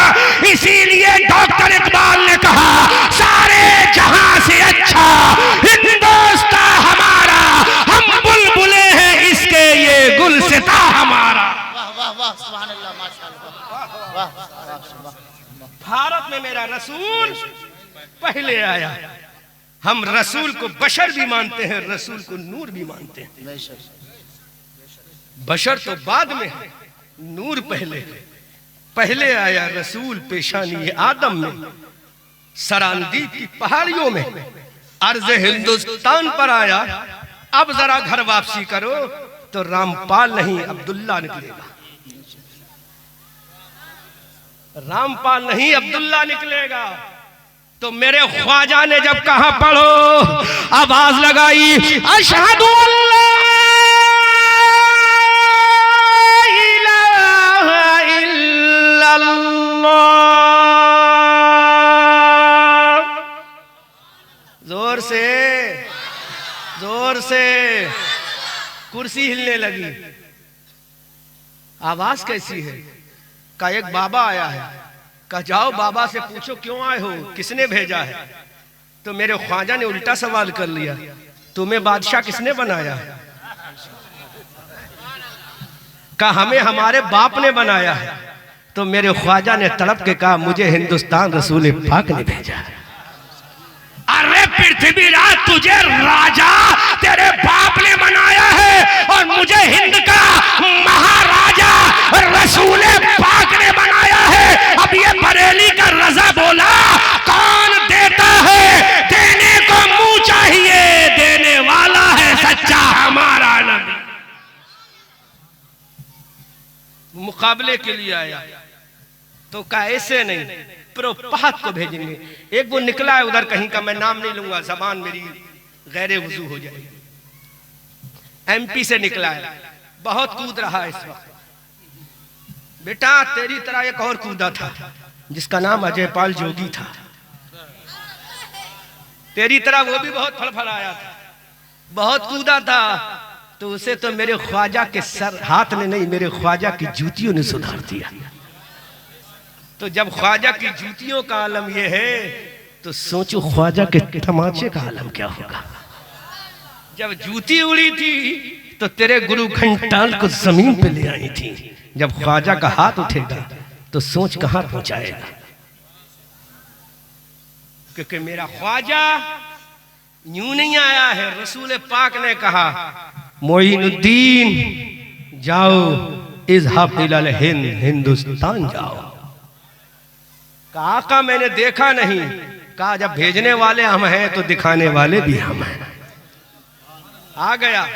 भारत में मेरा रसूल पहले आया। हम रसूल को बशर भी मानते हैं, रसूल को नूर भी मानते हैं। बशर तो बाद में है, नूर पहले। पहले आया रसूल पेशानी आदम में, सरांदीप की पहाड़ियों में, अर्ज़ हिंदुस्तान पर आया। अब जरा घर वापसी करो तो रामपाल नहीं अब्दुल्ला निकलेगा। रामपाल नहीं अब्दुल्ला निकलेगा। तो मेरे ख्वाजा ने जब कहा पढ़ो, आवाज लगाई, अशहदु अल्ला इलाहा इल्लल्लाह। जोर से, जोर से कुर्सी हिलने लगी। आवाज कैसी है? का एक बाबा आया है। कहा जाओ बाबा से पूछो क्यों आए हो, किसने भेजा है? तो मेरे ख्वाजा ने उल्टा सवाल कर लिया, तुम्हें बादशाह किसने बनाया है? कहा हमें हमारे बाप ने बनाया है। तो मेरे ख्वाजा ने तड़प के कहा मुझे हिंदुस्तान रसूल पाक ने भेजा है। अरे पृथ्वीराज तुझे राजा तेरे बाप ने बनाया है और मुझे हिंद का महाराजा रसूल पाक ने बनाया है। अब ये बरेली का रजा बोला, कौन देता है? देने को मुंह चाहिए, देने वाला है सच्चा हमारा नबी। मुकाबले के लिए आया तो कैसे नहीं, प्रोपात को भेजेंगे। एक वो निकला है उधर कहीं का, मैं नाम नहीं लूंगा, जबान मेरी गैर वजू हो जाएगी। एमपी से निकला है, बहुत कूद रहा है इस वक्त। बेटा तेरी तरह एक और कूदा था जिसका नाम अजय पाल जोगी था। तेरी तरह वो भी बहुत फड़फड़ाया था, बहुत कूदा था। तो उसे तो मेरे ख्वाजा के सर हाथ ने नहीं, मेरे ख्वाजा की जूतियों ने सुधार दिया। तो जब ख्वाजा की जूतियों का आलम यह है तो सोचो ख्वाजा के तमाचे का आलम क्या होगा। जब जूती उड़ी थी तो तेरे गुरु घंटाल को जमीन पे ले आई थी। जब ख्वाजा का हाथ उठेगा तो सोच कहां पहुंचाएगा। क्योंकि मेरा ख्वाजा यूं नहीं आया है। रसूल पाक ने कहा मोइनुद्दीन जाओ, इज़हब इलल हिंद, हिंदुस्तान जाओ। कहा का मैंने देखा नहीं। कहा जब भेजने वाले हम हैं तो दिखाने वाले भी हम हैं। आ गया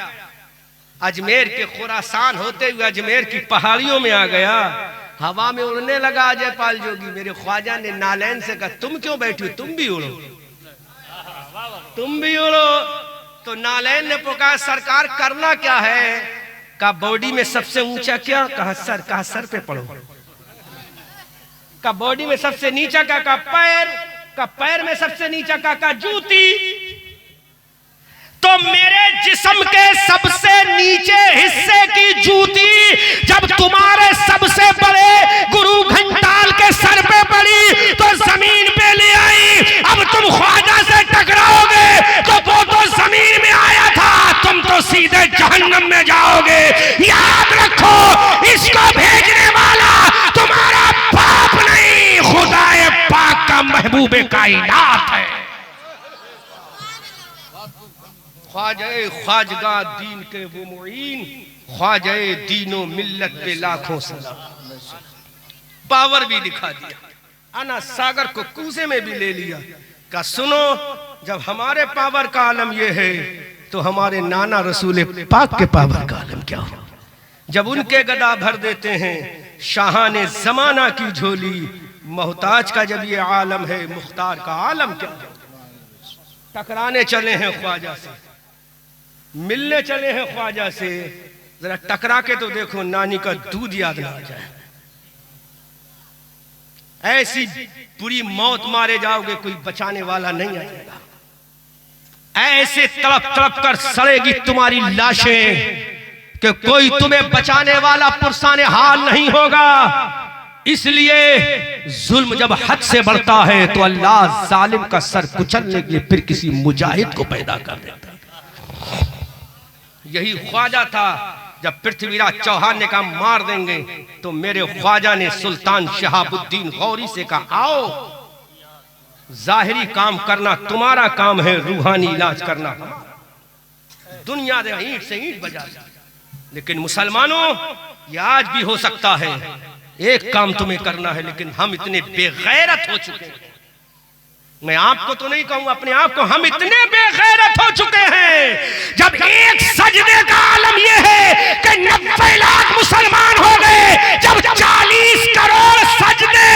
अजमेर के खुरासान होते हुए अजमेर की पहाड़ियों में आ गया। हवा में उड़ने लगा अजय पाल जोगी। मेरे ख्वाजा ने नालैन से कहा तुम क्यों बैठी हो, तुम भी उड़ो, तुम भी उड़ो। तो नालैन ने पुकारा सरकार करना क्या है? का बॉडी में सबसे ऊंचा क्या? कहा सर। कहा सर पे पड़ो। का बॉडी में सबसे नीचा का पैर। का पैर में सबसे नीचा का जूती। तो मेरे जिस्म के सबसे नीचे हिस्से की जूती जब तुम्हारे सबसे बड़े गुरु घंटाल के सर पे पड़ी तो जमीन पे ले आई। अब तुम ख्वाजा से टकराओगे तो वो तो जमीन में आया था, तुम तो सीधे जहन्नम में जाओगे। याद रखो इसको भेजने वाला तुम्हारा बाप नहीं, खुदाए पाक का महबूबे कायनात है। ख्वाजे ख्वाजगा दीन के वो मुईन, ख्वाजे दीनो मिल्लत पे लाखों सलाम। पावर भी दिखा दिया, आना सागर को कूजे में भी ले लिया। का सुनो जब हमारे पावर का आलम ये है तो हमारे नाना रसूल पाक के पावर का आलम क्या हो। जब उनके गदा भर देते हैं शाहाने जमाना की झोली, मोहताज का जब ये आलम है मुख्तार का आलम क्या। टकराने चले हैं ख्वाजा से, मिलने चले हैं ख्वाजा से, जरा टकरा के तो देखो नानी का दूध याद ना आ जाए। ऐसी बुरी मौत मारे जाओगे कोई बचाने वाला नहीं आएगा। ऐसे तड़प तड़प कर सड़ेगी तुम्हारी लाशें कि कोई तुम्हें बचाने वाला पुरसाने हाल नहीं होगा। इसलिए जुल्म जब हद से बढ़ता है तो अल्लाह जालिम का सर कुचलने के लिए फिर किसी मुजाहिद को पैदा कर देता है। यही ख्वाजा था जब पृथ्वीराज चौहान ने कहा मार देंगे, तो मेरे ख्वाजा ने सुल्तान शहाबुद्दीन गौरी से कहा आओ, जाहिरी काम करना तुम्हारा काम है, रूहानी इलाज करना दुनिया दे ईंट से ईंट बजा। लेकिन मुसलमानों, ये आज भी हो सकता है, एक काम तुम्हें करना है, लेकिन हम इतने बेगैरत हो चुके हैं, मैं आपको तो नहीं कहूं, अपने आप को, हम इतने बेगैरत हो चुके हैं। जब एक सजदे का आलम यह है कि 90 लाख मुसलमान हो गए, जब 40 करोड़ सजदे,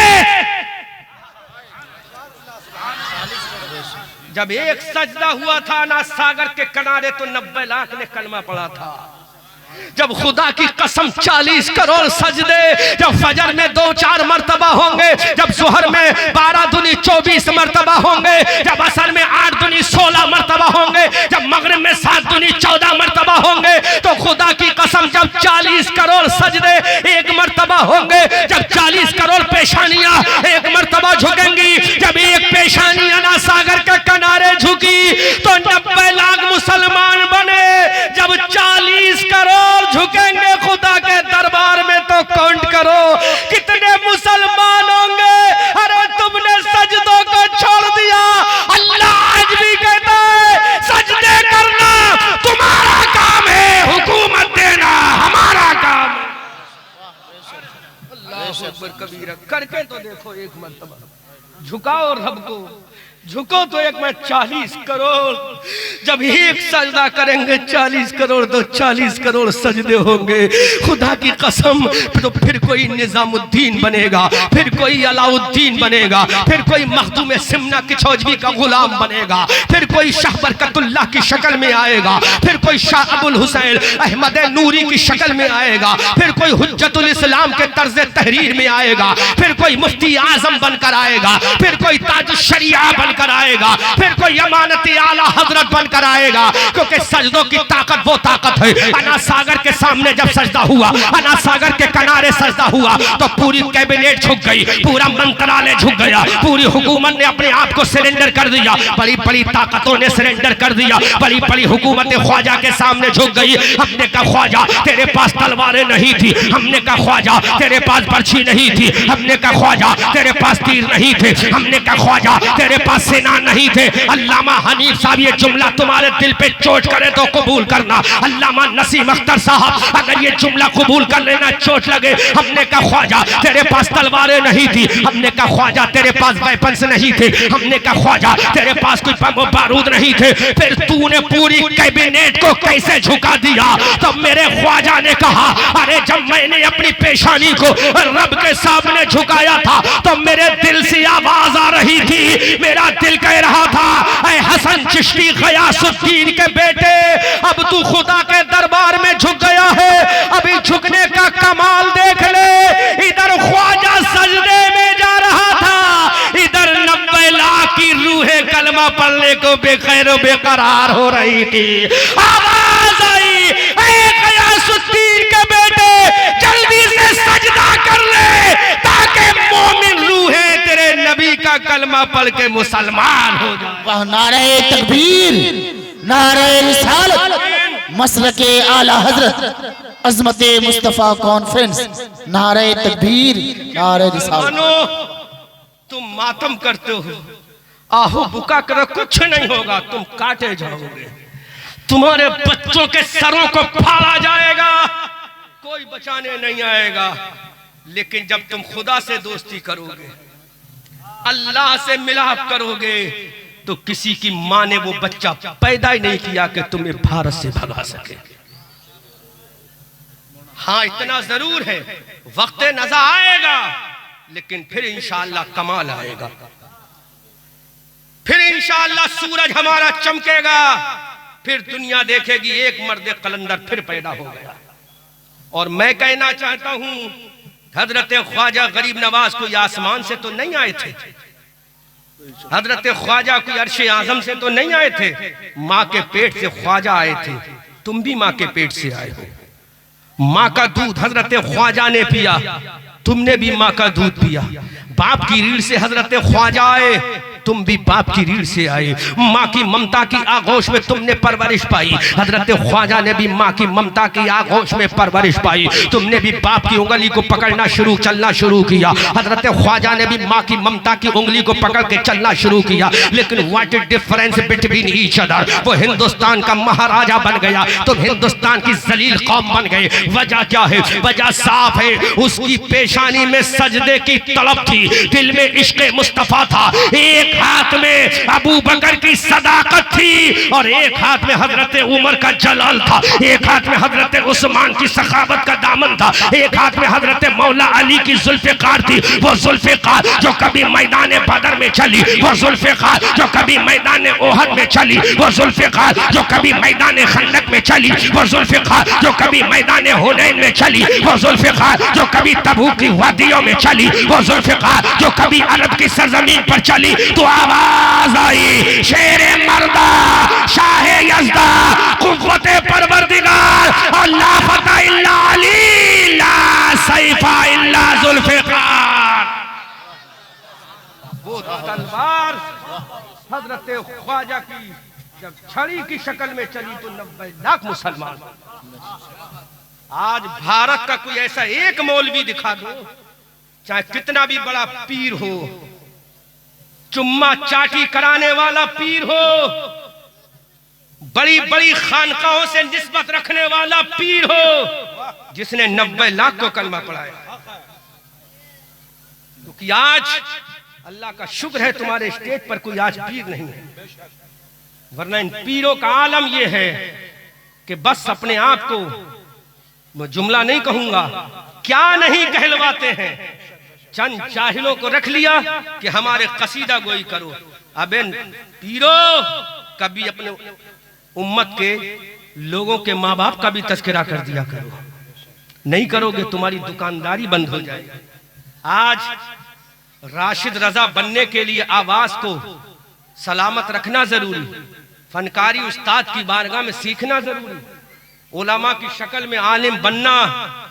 जब एक सजदा हुआ था ना सागर के किनारे, तो 90 लाख ने कलमा पढ़ा था। जब खुदा की कसम 40 करोड़ सजदे, जब फजर में 2-4 मर्तबा होंगे, जब जोहर में 12 दूनी 24 मर्तबा होंगे, जब असर में 8 दूनी 16 मर्तबा होंगे, जब मगरिब में 7 दूनी 14 मर्तबा होंगे, तो खुदा की कसम जब 40 करोड़ सजदे एक मर्तबा होंगे, जब 40 करोड़ पेशानियां एक मर्तबा झुकेंगी, जब एक पेशानी अना सागर के किनारे झुकी, तो 90 लाख मुसलमान बने। जब 40 करोड़ झुकेंगे खुदा के दरबार में, तो काउंट करो कितने मुसलमान होंगे। अरे तुमने सजदों को छोड़ दिया। अल्लाह आज भी कहता है सजदे करना तुम्हारा काम है, हुकूमत देना हमारा काम है। अल्लाह अकबर कबीरा, करके तो देखो एक मर्तबा, झुकाओ रब को, झुको तो एक में 40 करोड़, जब एक सजदा करेंगे 40 करोड़, तो 40 करोड़ सजदे होंगे। खुदा की कसम, तो फिर कोई निजामुद्दीन बनेगा, फिर कोई अलाउद्दीन बनेगा, फिर कोई मखदूम सिमना किचौजवी का गुलाम बनेगा, फिर कोई शाह बरकतुल्लाह की शक्ल में आएगा, फिर कोई शाह अबुल हुसैन अहमद नूरी की शक्ल में आएगा, फिर कोई हुज्जतुल इस्लाम के तर्ज तहरीर में आएगा, फिर कोई मुफ्ती आजम बनकर आएगा, फिर कोई ताज शरिया बनकर आएगा, फिर कोई अमानती आला हजरत बनकर आएगा। क्योंकि सजदों की ताकत वो ताकत है। अना सागर के सामने जब सजदा हुआ, अना सागर के किनारे सजदा हुआ, तो पूरी कैबिनेट झुक गई, पूरा मंत्रालय झुक गया, पूरी हुकूमत ने अपने आप को सरेंडर कर दिया, बड़ी बड़ी ताकतों ने सरेंडर कर दिया, बड़ी बड़ी हुकूमत ख्वाजा के सामने झुक गई। हमने कहा ख्वाजा तेरे पास तलवारें नहीं थी, हमने कहा ख्वाजा तेरे पास बर्छी नहीं थी, हमने कहा ख्वाजा तेरे पास तीर नहीं थे, हमने कहा ख्वाजा तेरे पास सेना नहीं थे। अल्लामा हनीफ साहब ये जुमला तुम्हारे दिल पे चोट करे तो कबूल करना। अल्लामा नसीम अख्तर साहब अगर ये जुमला कबूल कर लेना, चोट लगे, हमने कहा ख्वाजा तेरे पास तलवारें नहीं थी, हमने कहा ख्वाजा तेरे पास वेपन्स नहीं थे, हमने कहा ख्वाजा तेरे पास कोई बम बारूद नहीं थे, फिर तूने पूरी कैबिनेट को कैसे झुका दिया? तब मेरे ख्वाजा ने कहा अरे जब मैंने अपनी पेशानी को रब के सामने झुकाया था, तो मेरे दिल से आवाज आ रही थी, मेरा दिल कह रहा था ऐ हसन चिश्ती गयासुद्दीन के बेटे, अब तू खुदा के दरबार में झुक गया है, अभी झुकने का कमाल देख ले। इधर ख्वाजा सजदे में जा रहा था, इधर 90 लाख की रूहें कलमा पढ़ने को बेखैर बेकरार हो रही थी। आवाज आई ऐ गयासुद्दीन के बेटे जल्दी से सजदा कर ले, ताकि मोमिन रूहें तेरे नबी का कलमा पढ़ के मुसलमान हो जाए। वह नारे तकबीर, नारे रिसालत, मसलके आला हजरत, अजमते मुस्तफा कॉन्फ्रेंस, नारे तकबीर, नारे रिसालत। तुम मातम करते हो, आहू बुका करो, कुछ नहीं होगा, तुम काटे जाओगे, तुम्हारे बच्चों के सरों को फाड़ा जाएगा, कोई बचाने नहीं आएगा। लेकिन जब तुम खुदा से दोस्ती करोगे, अल्लाह से मिलाप करोगे, तो किसी की मां ने वो बच्चा पैदा ही नहीं किया कि तुम्हें भारत से भगा सके। हाँ इतना जरूर है, वक्त नज़ा आएगा, लेकिन फिर इंशाअल्लाह कमाल आएगा, फिर इंशाअल्लाह सूरज हमारा चमकेगा, फिर दुनिया देखेगी एक मर्द कलंदर फिर पैदा हो गया। और मैं कहना चाहता हूं हजरत ख्वाजा गरीब नवाज कोई आसमान से तो नहीं आए थे, हजरत ख्वाजा कोई अर्श आजम से तो नहीं आए थे, माँ के पेट से ख्वाजा आए थे। तुम भी माँ के पेट से आए हो, माँ का दूध हजरत ख्वाजा ने पिया, तुमने भी माँ का दूध पिया। बाप की रीढ़ से हजरत ख्वाजा आए, तुम भी बाप की रीढ़ से आए, माँ की ममता की आगोश में तुमने परवरिश पाई। हजरत ख्वाजा ने भी माँ की ममता की आगोश में परवरिश पाई। तुमने भी बाप की उंगली को पकड़ना चलना शुरू किया। हजरत ख्वाजा ने भी माँ की ममता की उंगली को पकड़ के चलना शुरू किया। लेकिन what is difference between each other? वो हिंदुस्तान का महाराजा बन गया, तुम हिंदुस्तान की जलील कौम बन गए। वजह क्या है? वजह साफ है, उसकी पेशानी में सजदे की तड़प थी, दिल में इश्क़ मुस्तफा था। एक हाथ में अबू बकर की सदाकत थी और एक हाथ में हजरत उमर का जलाल था, एक हाथ में हजरत उस्मान की सखावत का दामन था, एक हाथ में हजरत मौला अली की जुल्फ़िकार थी। वो जुल्फ़िकार जो कभी मैदान बदर में चली, वो जुल्फ़िकार जो कभी मैदान ओहद में चली, वो जुल्फ़िकार जो कभी मैदान खंदक में चली, वो जुल्फ़िकार जो कभी मैदान हुनैन में चली, वो जुल्फ़िकार जो कभी तबूक की वादियों में चली, वो जुल्फ़िकार जो कभी अरब की सरजमीन पर चली। तो आवाज आई, शेरे मर्दा शाह यज़दा कुव्वते परवरदिगार, अल्लाह फता इल्ला अली ला सैफा इल्ला जुल्फ़िकार। वो तलवार हजरत ख्वाजा की जब छड़ी की शक्ल में चली तो 90 लाख मुसलमान। आज भारत का कोई ऐसा एक मौलवी दिखा दो, चाहे कितना भी बड़ा पीर हो, चुम्मा चाटी कराने वाला पीर हो, बड़ी बड़ी खानकाहों से निस्बत रखने वाला पीर हो, जिसने 90 लाख को कलमा पढ़ाया। क्योंकि आज अल्लाह का शुक्र है तुम्हारे स्टेज पर कोई आज पीर नहीं है, वरना इन पीरों का आलम यह है कि बस अपने आप को, मैं जुमला नहीं कहूंगा, क्या नहीं कहलवाते हैं, चंद जाहिलों को रख लिया कि हमारे कसीदा गोई करो। अब इन पीरों कभी अपने उम्मत के लोगों के माँ बाप का भी तस्करा कर दिया करो, नहीं करोगे तुम्हारी दुकानदारी बंद हो जाएगी। आज राशिद रजा बनने के लिए आवाज को सलामत रखना जरूरी, फनकारी उस्ताद की बारगाह में सीखना जरूरी, उलमा की शक्ल में आलिम बनना,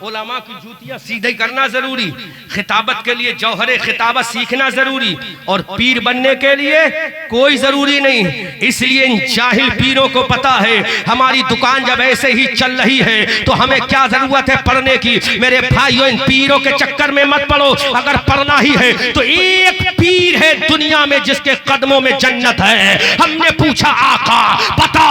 उलमा की जूतियां सीधे करना जरूरी, खिताबत के लिए जौहरे खिताबत सीखना जरूरी, और पीर बनने के लिए कोई जरूरी नहीं। इसलिए इन जाहिल पीरों को पता है हमारी दुकान जब ऐसे ही चल रही है तो हमें क्या जरूरत है पढ़ने की। मेरे भाइयों, इन पीरों के चक्कर में मत पड़ो। अगर पढ़ना ही है तो एक पीर है दुनिया में जिसके कदमों में जन्नत है। हमने पूछा आका बता,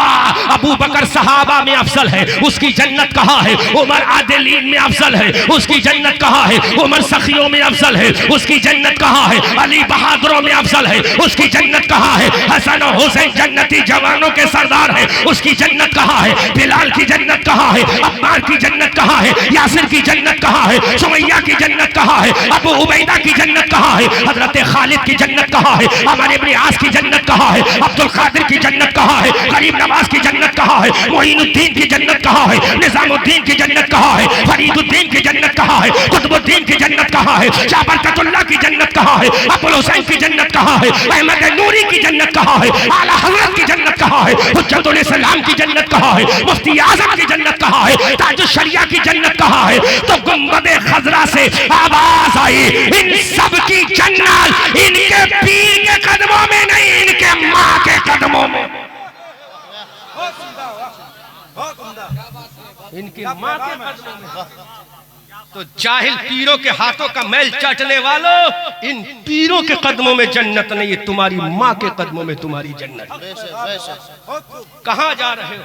अबू बकर सहाबा में अफजल है, उसकी जन्नत कहाँ है? उमर आदिलीन में अफजल है, उसकी जन्नत कहाँ है? उमर सखियों में अफजल है, उसकी जन्नत कहाँ है? अली बहादुरों में अफजल है, उसकी जन्नत कहाँ है? हसन और हुसैन जन्नती जवानों के सरदार है, उसकी जन्नत कहाँ है? बिलाल की जन्नत कहाँ है? अम्मार की जन्नत कहाँ है? यासिर की जन्नत कहाँ है? सुमैया की जन्नत कहाँ है? अबू उबैदा की जन्नत कहाँ है? हजरत खालिद की जन्नत कहाँ है? अमर इब्न आस की जन्नत कहाँ है? अब्दुल कादिर की जन्नत कहाँ है? गरीब नवाज की जन्नत कहाँ है? मोइनुद्दीन की जन्नत कहाँ है? निजामुद्दीन की जन्नत कहाँ है? फरीदुद्दीन की जन्नत कहाँ है? कुतुबुद्दीन की जन्नत कहाँ है? शाह बरकतुल्लाह की जन्नत कहाँ है? अबुल हुसैन की जन्नत कहाँ है? अहमद नूरी की जन्नत कहाँ है? आला हज़रत की जन्नत कहाँ है? हुज्जतुल इस्लाम की जन्नत कहाँ है? मुफ्ती आज़म की जन्नत कहाँ है? ताजुश शरिया की जन्नत कहाँ है? तो गुंबदे खजरा से आवाज आई, इन सब की जन्नत इनके पीर के कदमों में नहीं, इनके माँ के कदमों में, इनकी माँ के कदमों में। तो जाहिल पीरों के हाथों का मैल चाटने वालों, इन पीरों के कदमों में जन्नत नहीं है, तुम्हारी माँ के कदमों में तुम्हारी जन्नत। कहाँ जा रहे हो?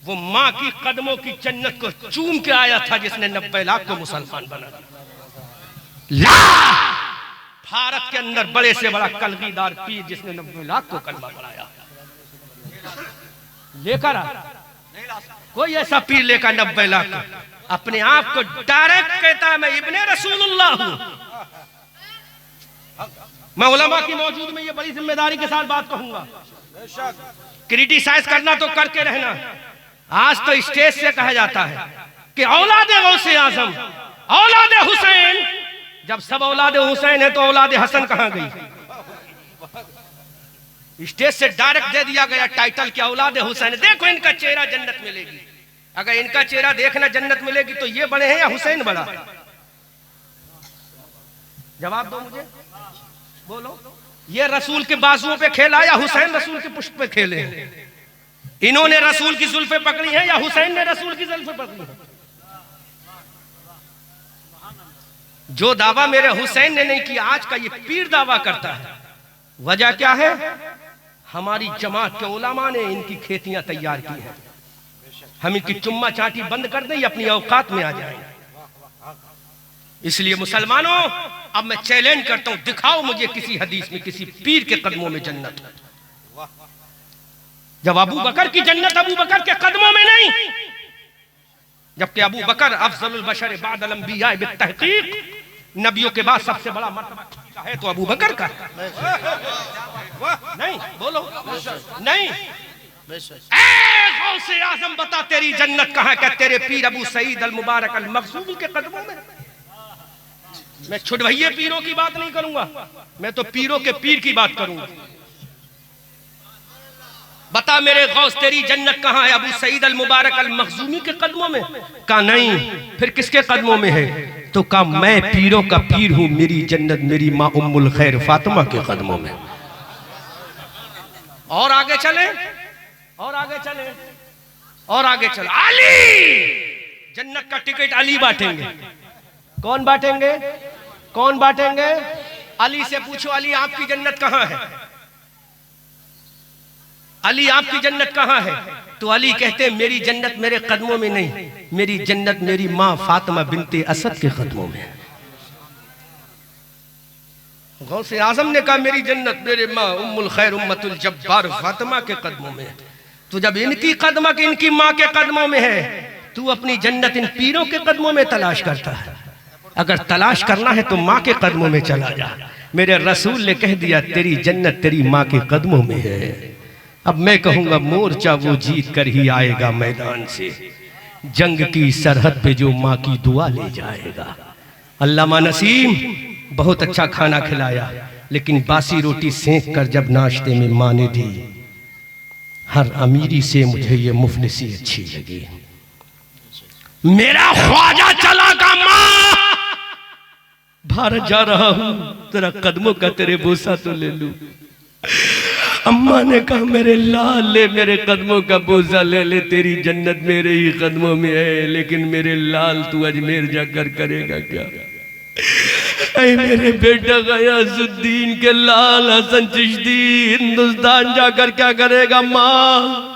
वो माँ की कदमों की जन्नत को चूम के आया था जिसने 90 लाख को मुसलमान बना दिया। भारत के अंदर बड़े से बड़ा कलगीदार पीर जिसने 90 लाख को कलमा पढ़ाया, लेकर कोई ऐसा पीर लेकर 90 लाख अपने आप को डायरेक्ट कहता है मैं इब्ने रसूलुल्लाह हूं। मैं उलमा की मौजूद में ये बड़ी जिम्मेदारी के साथ बात कहूंगा, क्रिटिसाइज करना तो करके रहना। आज तो स्टेज से कहा जाता है कि औलादे गौसे आजम, औलादे हुसैन। जब सब औलादे हुसैन है तो औलादे हसन कहां गई? स्टेज से डायरेक्ट दे दिया गया टाइटल कि औलादे हुसैन। देखो इनका चेहरा जन्नत मिलेगी। अगर इनका चेहरा देखना जन्नत मिलेगी तो ये बड़े हैं या हुसैन बड़ा? जवाब दो मुझे, बोलो। ये रसूल के बाजुओं पे खेला या हुसैन रसूल के पुष्प पे खेले? इन्होंने रसूल की जुल्फे पकड़ी हैं या हुसैन ने रसूल की जुल्फे पकड़ी हैं? जो दावा मेरे हुसैन ने नहीं किया, आज का ये पीर दावा करता है। वजह क्या है? हमारी जमात के उलमा ने इनकी खेतियां तैयार की हैं। हम इनकी चुम्मा चाटी बंद कर दें, अपनी औकात में आ जाएं। इसलिए मुसलमानों, अब मैं चैलेंज करता हूं, दिखाओ मुझे किसी हदीस में किसी पीर के कदमों में जन्नत है। जब अबू बकर की जन्नत अबू बकर के कदमों में नहीं, जबकि अबू बकर अफजलुल बशर बादल अंबिया बित्तहकीक, नबियों के बाद सबसे बड़ा मर्तबा है तो अबू बकर का। नहीं बोलो नहीं। गौसे आजम बता तेरी जन्नत कहां? क्या तेरे पीर अबू सईद अल मुबारक अल मखजूमी के कदमों में? मैं छुड़वैये पीरों की बात नहीं करूंगा, मैं तो पीरों के पीर की बात करूंगा। बता मेरे गौस तेरी जन्नत कहां है? अबू सईद अल मुबारक अल मखजूमी के कदमों में? कहा नहीं। फिर किसके कदमों में है? तो कहा मैं पीरों का पीर हूं, मेरी जन्नत मेरी मां उम्मुल खैर फातिमा के कदमों में। और आगे चले, और आगे चले, और आगे चले। अली जन्नत का टिकट अली बांटेंगे। कौन बांटेंगे? कौन बांटेंगे? अली से पूछो, अली आपकी जन्नत कहां है? अली आपकी जन्नत कहां है? तो अली कहते हैं मेरी जन्नत मेरे कदमों में नहीं, मेरी जन्नत मेरी मां फातिमा बिनते असद के कदमों में। गौसे आजम ने कहा मेरी जन्नत मेरे मां उम्मुल खैर उम्मतुल जब्बार फातिमा के कदमों में। तो जब इनकी कदम के इनकी मां के कदमों में है, तू अपनी जन्नत इन पीरों के कदमों में तलाश करता है। अगर तलाश करना है तो मां के कदमों में चला जा। मेरे रसूल ने कह दिया तेरी जन्नत तेरी मां के कदमों में है। अब मैं कहूंगा मोर्चा वो जीत कर ही आएगा मैदान से, जंग की सरहद पे जो मां की दुआ ले जाएगा। अल्लामा नसीम बहुत अच्छा खाना खिलाया, लेकिन बासी रोटी सेंक कर जब नाश्ते में मां ने दी, हर अमीरी से मुझे ये मुफलिसी अच्छी लगी। मेरा ख्वाजा चला का मां, भारत जा रहा हूं, तेरा कदमों का तेरे बोसा तो ले लूं। अम्मा ने कहा मेरे लाल ले मेरे कदमों का बोझा ले ले, तेरी जन्नत मेरे ही कदमों में है। लेकिन मेरे लाल तू अजमेर जाकर करेगा क्या? ऐ मेरे बेटा गयासुद्दीन के लाल हसन चिश्ती हिंदुस्तान जाकर क्या करेगा? माँ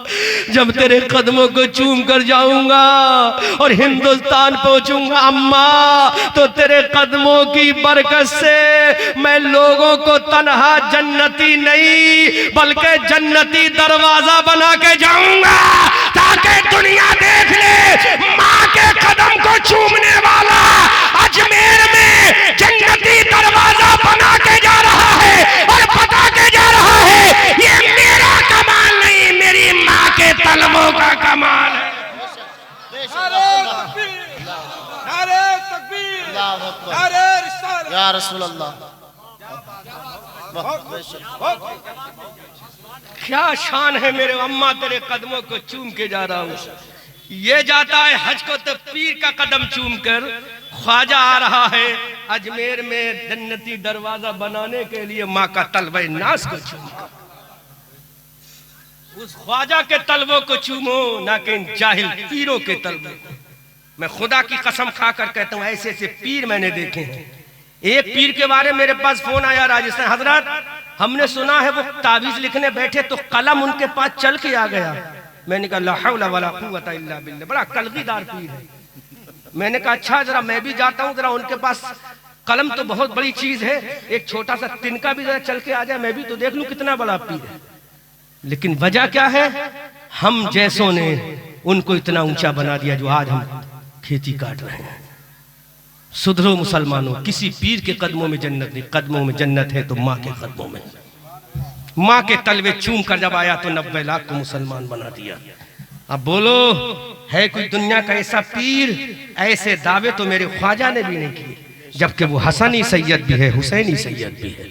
जब तेरे कदमों को चूम कर जाऊंगा और हिंदुस्तान पहुंचूंगा अम्मा, तो तेरे कदमों की बरकत से मैं लोगों को तन्हा जन्नती नहीं बल्कि जन्नती दरवाजा बना के जाऊंगा, ताकि दुनिया देख ले माँ के कदम को चूमने वाला अजमेर में जन्नती दरवाजा बना के जा रहा है और बता के जा रहा है ये मेरा कमाल नहीं, मेरी माँ के तलबों का कमाल है। नारे तकबीर, नारे रिसालत, या रसूल अल्लाह। क्या शान है मेरे अम्मा, तेरे कदमों को चूम के जा रहा हूँ। ये जाता है हज को तो पीर का कदम चूम कर, ख्वाजा आ रहा है अजमेर में जन्नती दरवाजा बनाने के लिए माँ का तलबे नाज को चूम कर। उस ख्वाजा के तलबों को चूमो, ना कि इन जाहिल पीरों के तलबों को। मैं खुदा की कसम खाकर कहता हूँ ऐसे ऐसे पीर मैंने देखे हैं। एक पीर के बारे में मेरे पास फोन आया राजस्थान, हजरत हमने सुना है वो ताबीज लिखने बैठे तो कलम उनके पास चल के आ गया। मैंने कहा ला हौला वला कुव्वता इल्ला बिल्लाह, बड़ा कलगीदार पीर है। मैंने कहा अच्छा जरा मैं भी जाता हूँ, जरा उनके पास कलम तो बहुत बड़ी चीज है, एक छोटा सा तिनका भी जरा चल के आ जाए, मैं भी तो देख लूं कितना बड़ा पीर है। लेकिन वजह क्या है? हम जैसों ने उनको इतना ऊंचा बना दिया जो आज हम खेती काट रहे हैं। सुधरो मुसलमानों, किसी पीर के कदमों में जन्नत नहीं, कदमों में जन्नत है तो माँ के कदमों में। माँ के तलवे चूम कर जब आया तो 90 लाख को मुसलमान बना दिया। अब बोलो है कोई दुनिया का ऐसा पीर? ऐसे दावे तो मेरे ख्वाजा ने भी नहीं किए, जबकि वो हसनी सैयद भी है, हुसैनी सैयद भी है।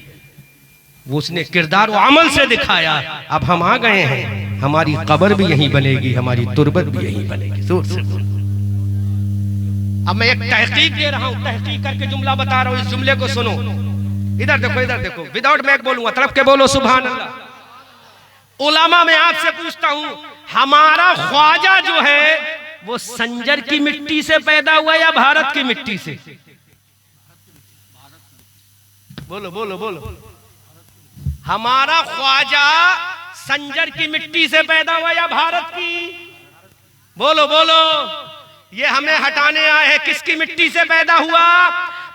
वो उसने किरदार और अमल से दिखाया। अब हम आ गए हैं, हमारी कब्र भी यहीं बनेगी, हमारी तुरबत भी यहीं बनेगी। जोर से बोल। अब मैं एक तहकीक दे रहा हूं, तहकीक करके जुमला बता रहा हूं, इस जुमले को सुनो। इधर देखो, विदाउट मैक बोलूंगा, तड़प के बोलो सुभान अल्लाह। उलामा में आपसे पूछता हूं, हमारा ख्वाजा जो है वो संजर की मिट्टी से पैदा हुआ या भारत की मिट्टी से? बोलो बोलो बोलो। हमारा ख्वाजा संजर की मिट्टी से पैदा हुआ या भारत की? बोलो बोलो। ये हमें हटाने आए हैं, किसकी मिट्टी से पैदा हुआ?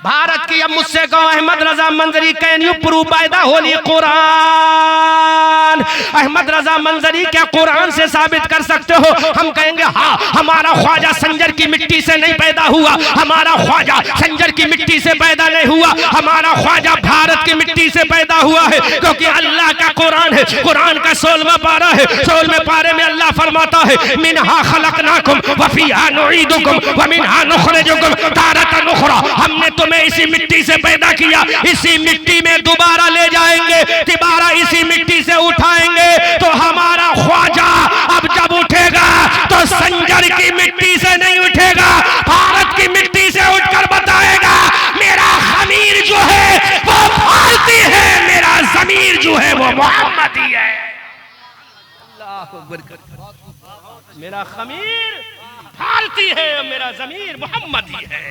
भारत की। अब मुझसे कहो Ahmad Raza Manjari, can you prove by the holy Quran? Ahmad Raza Manjari क्या कुरान से साबित कर सकते हो? हम कहेंगे हाँ, हमारा ख्वाजा संजर की मिट्टी से नहीं पैदा हुआ, हमारा ख्वाजा संजर की मिट्टी से पैदा नहीं हुआ, हमारा ख्वाजा भारत की मिट्टी से पैदा हुआ है, क्योंकि अल्लाह का कुरान है, कुरान का 16वां पारा है, 16वें पारे में अल्लाह फरमाता है मिनहा खलकनाकुम व फीहा नुईदुकुम व मिनहा नुखरिजुकुम तारतन उखरा। हमने तुम्हें इसी मिट्टी से पैदा किया, इसी मिट्टी में दोबारा ले जाएंगे, दोबारा इसी मिट्टी से उठाएंगे। तो हमारा ख्वाजा अब जब उठेगा तो संजर की मिट्टी से नहीं उठेगा, भारत की मिट्टी से उठकर बताएगा मेरा खमीर जो है वो भारती है, मेरा जमीर जो है वो मोहम्मदी है। अल्लाह अकबर। मेरा खमीर भारती है, मेरा जमीर मोहम्मदी है।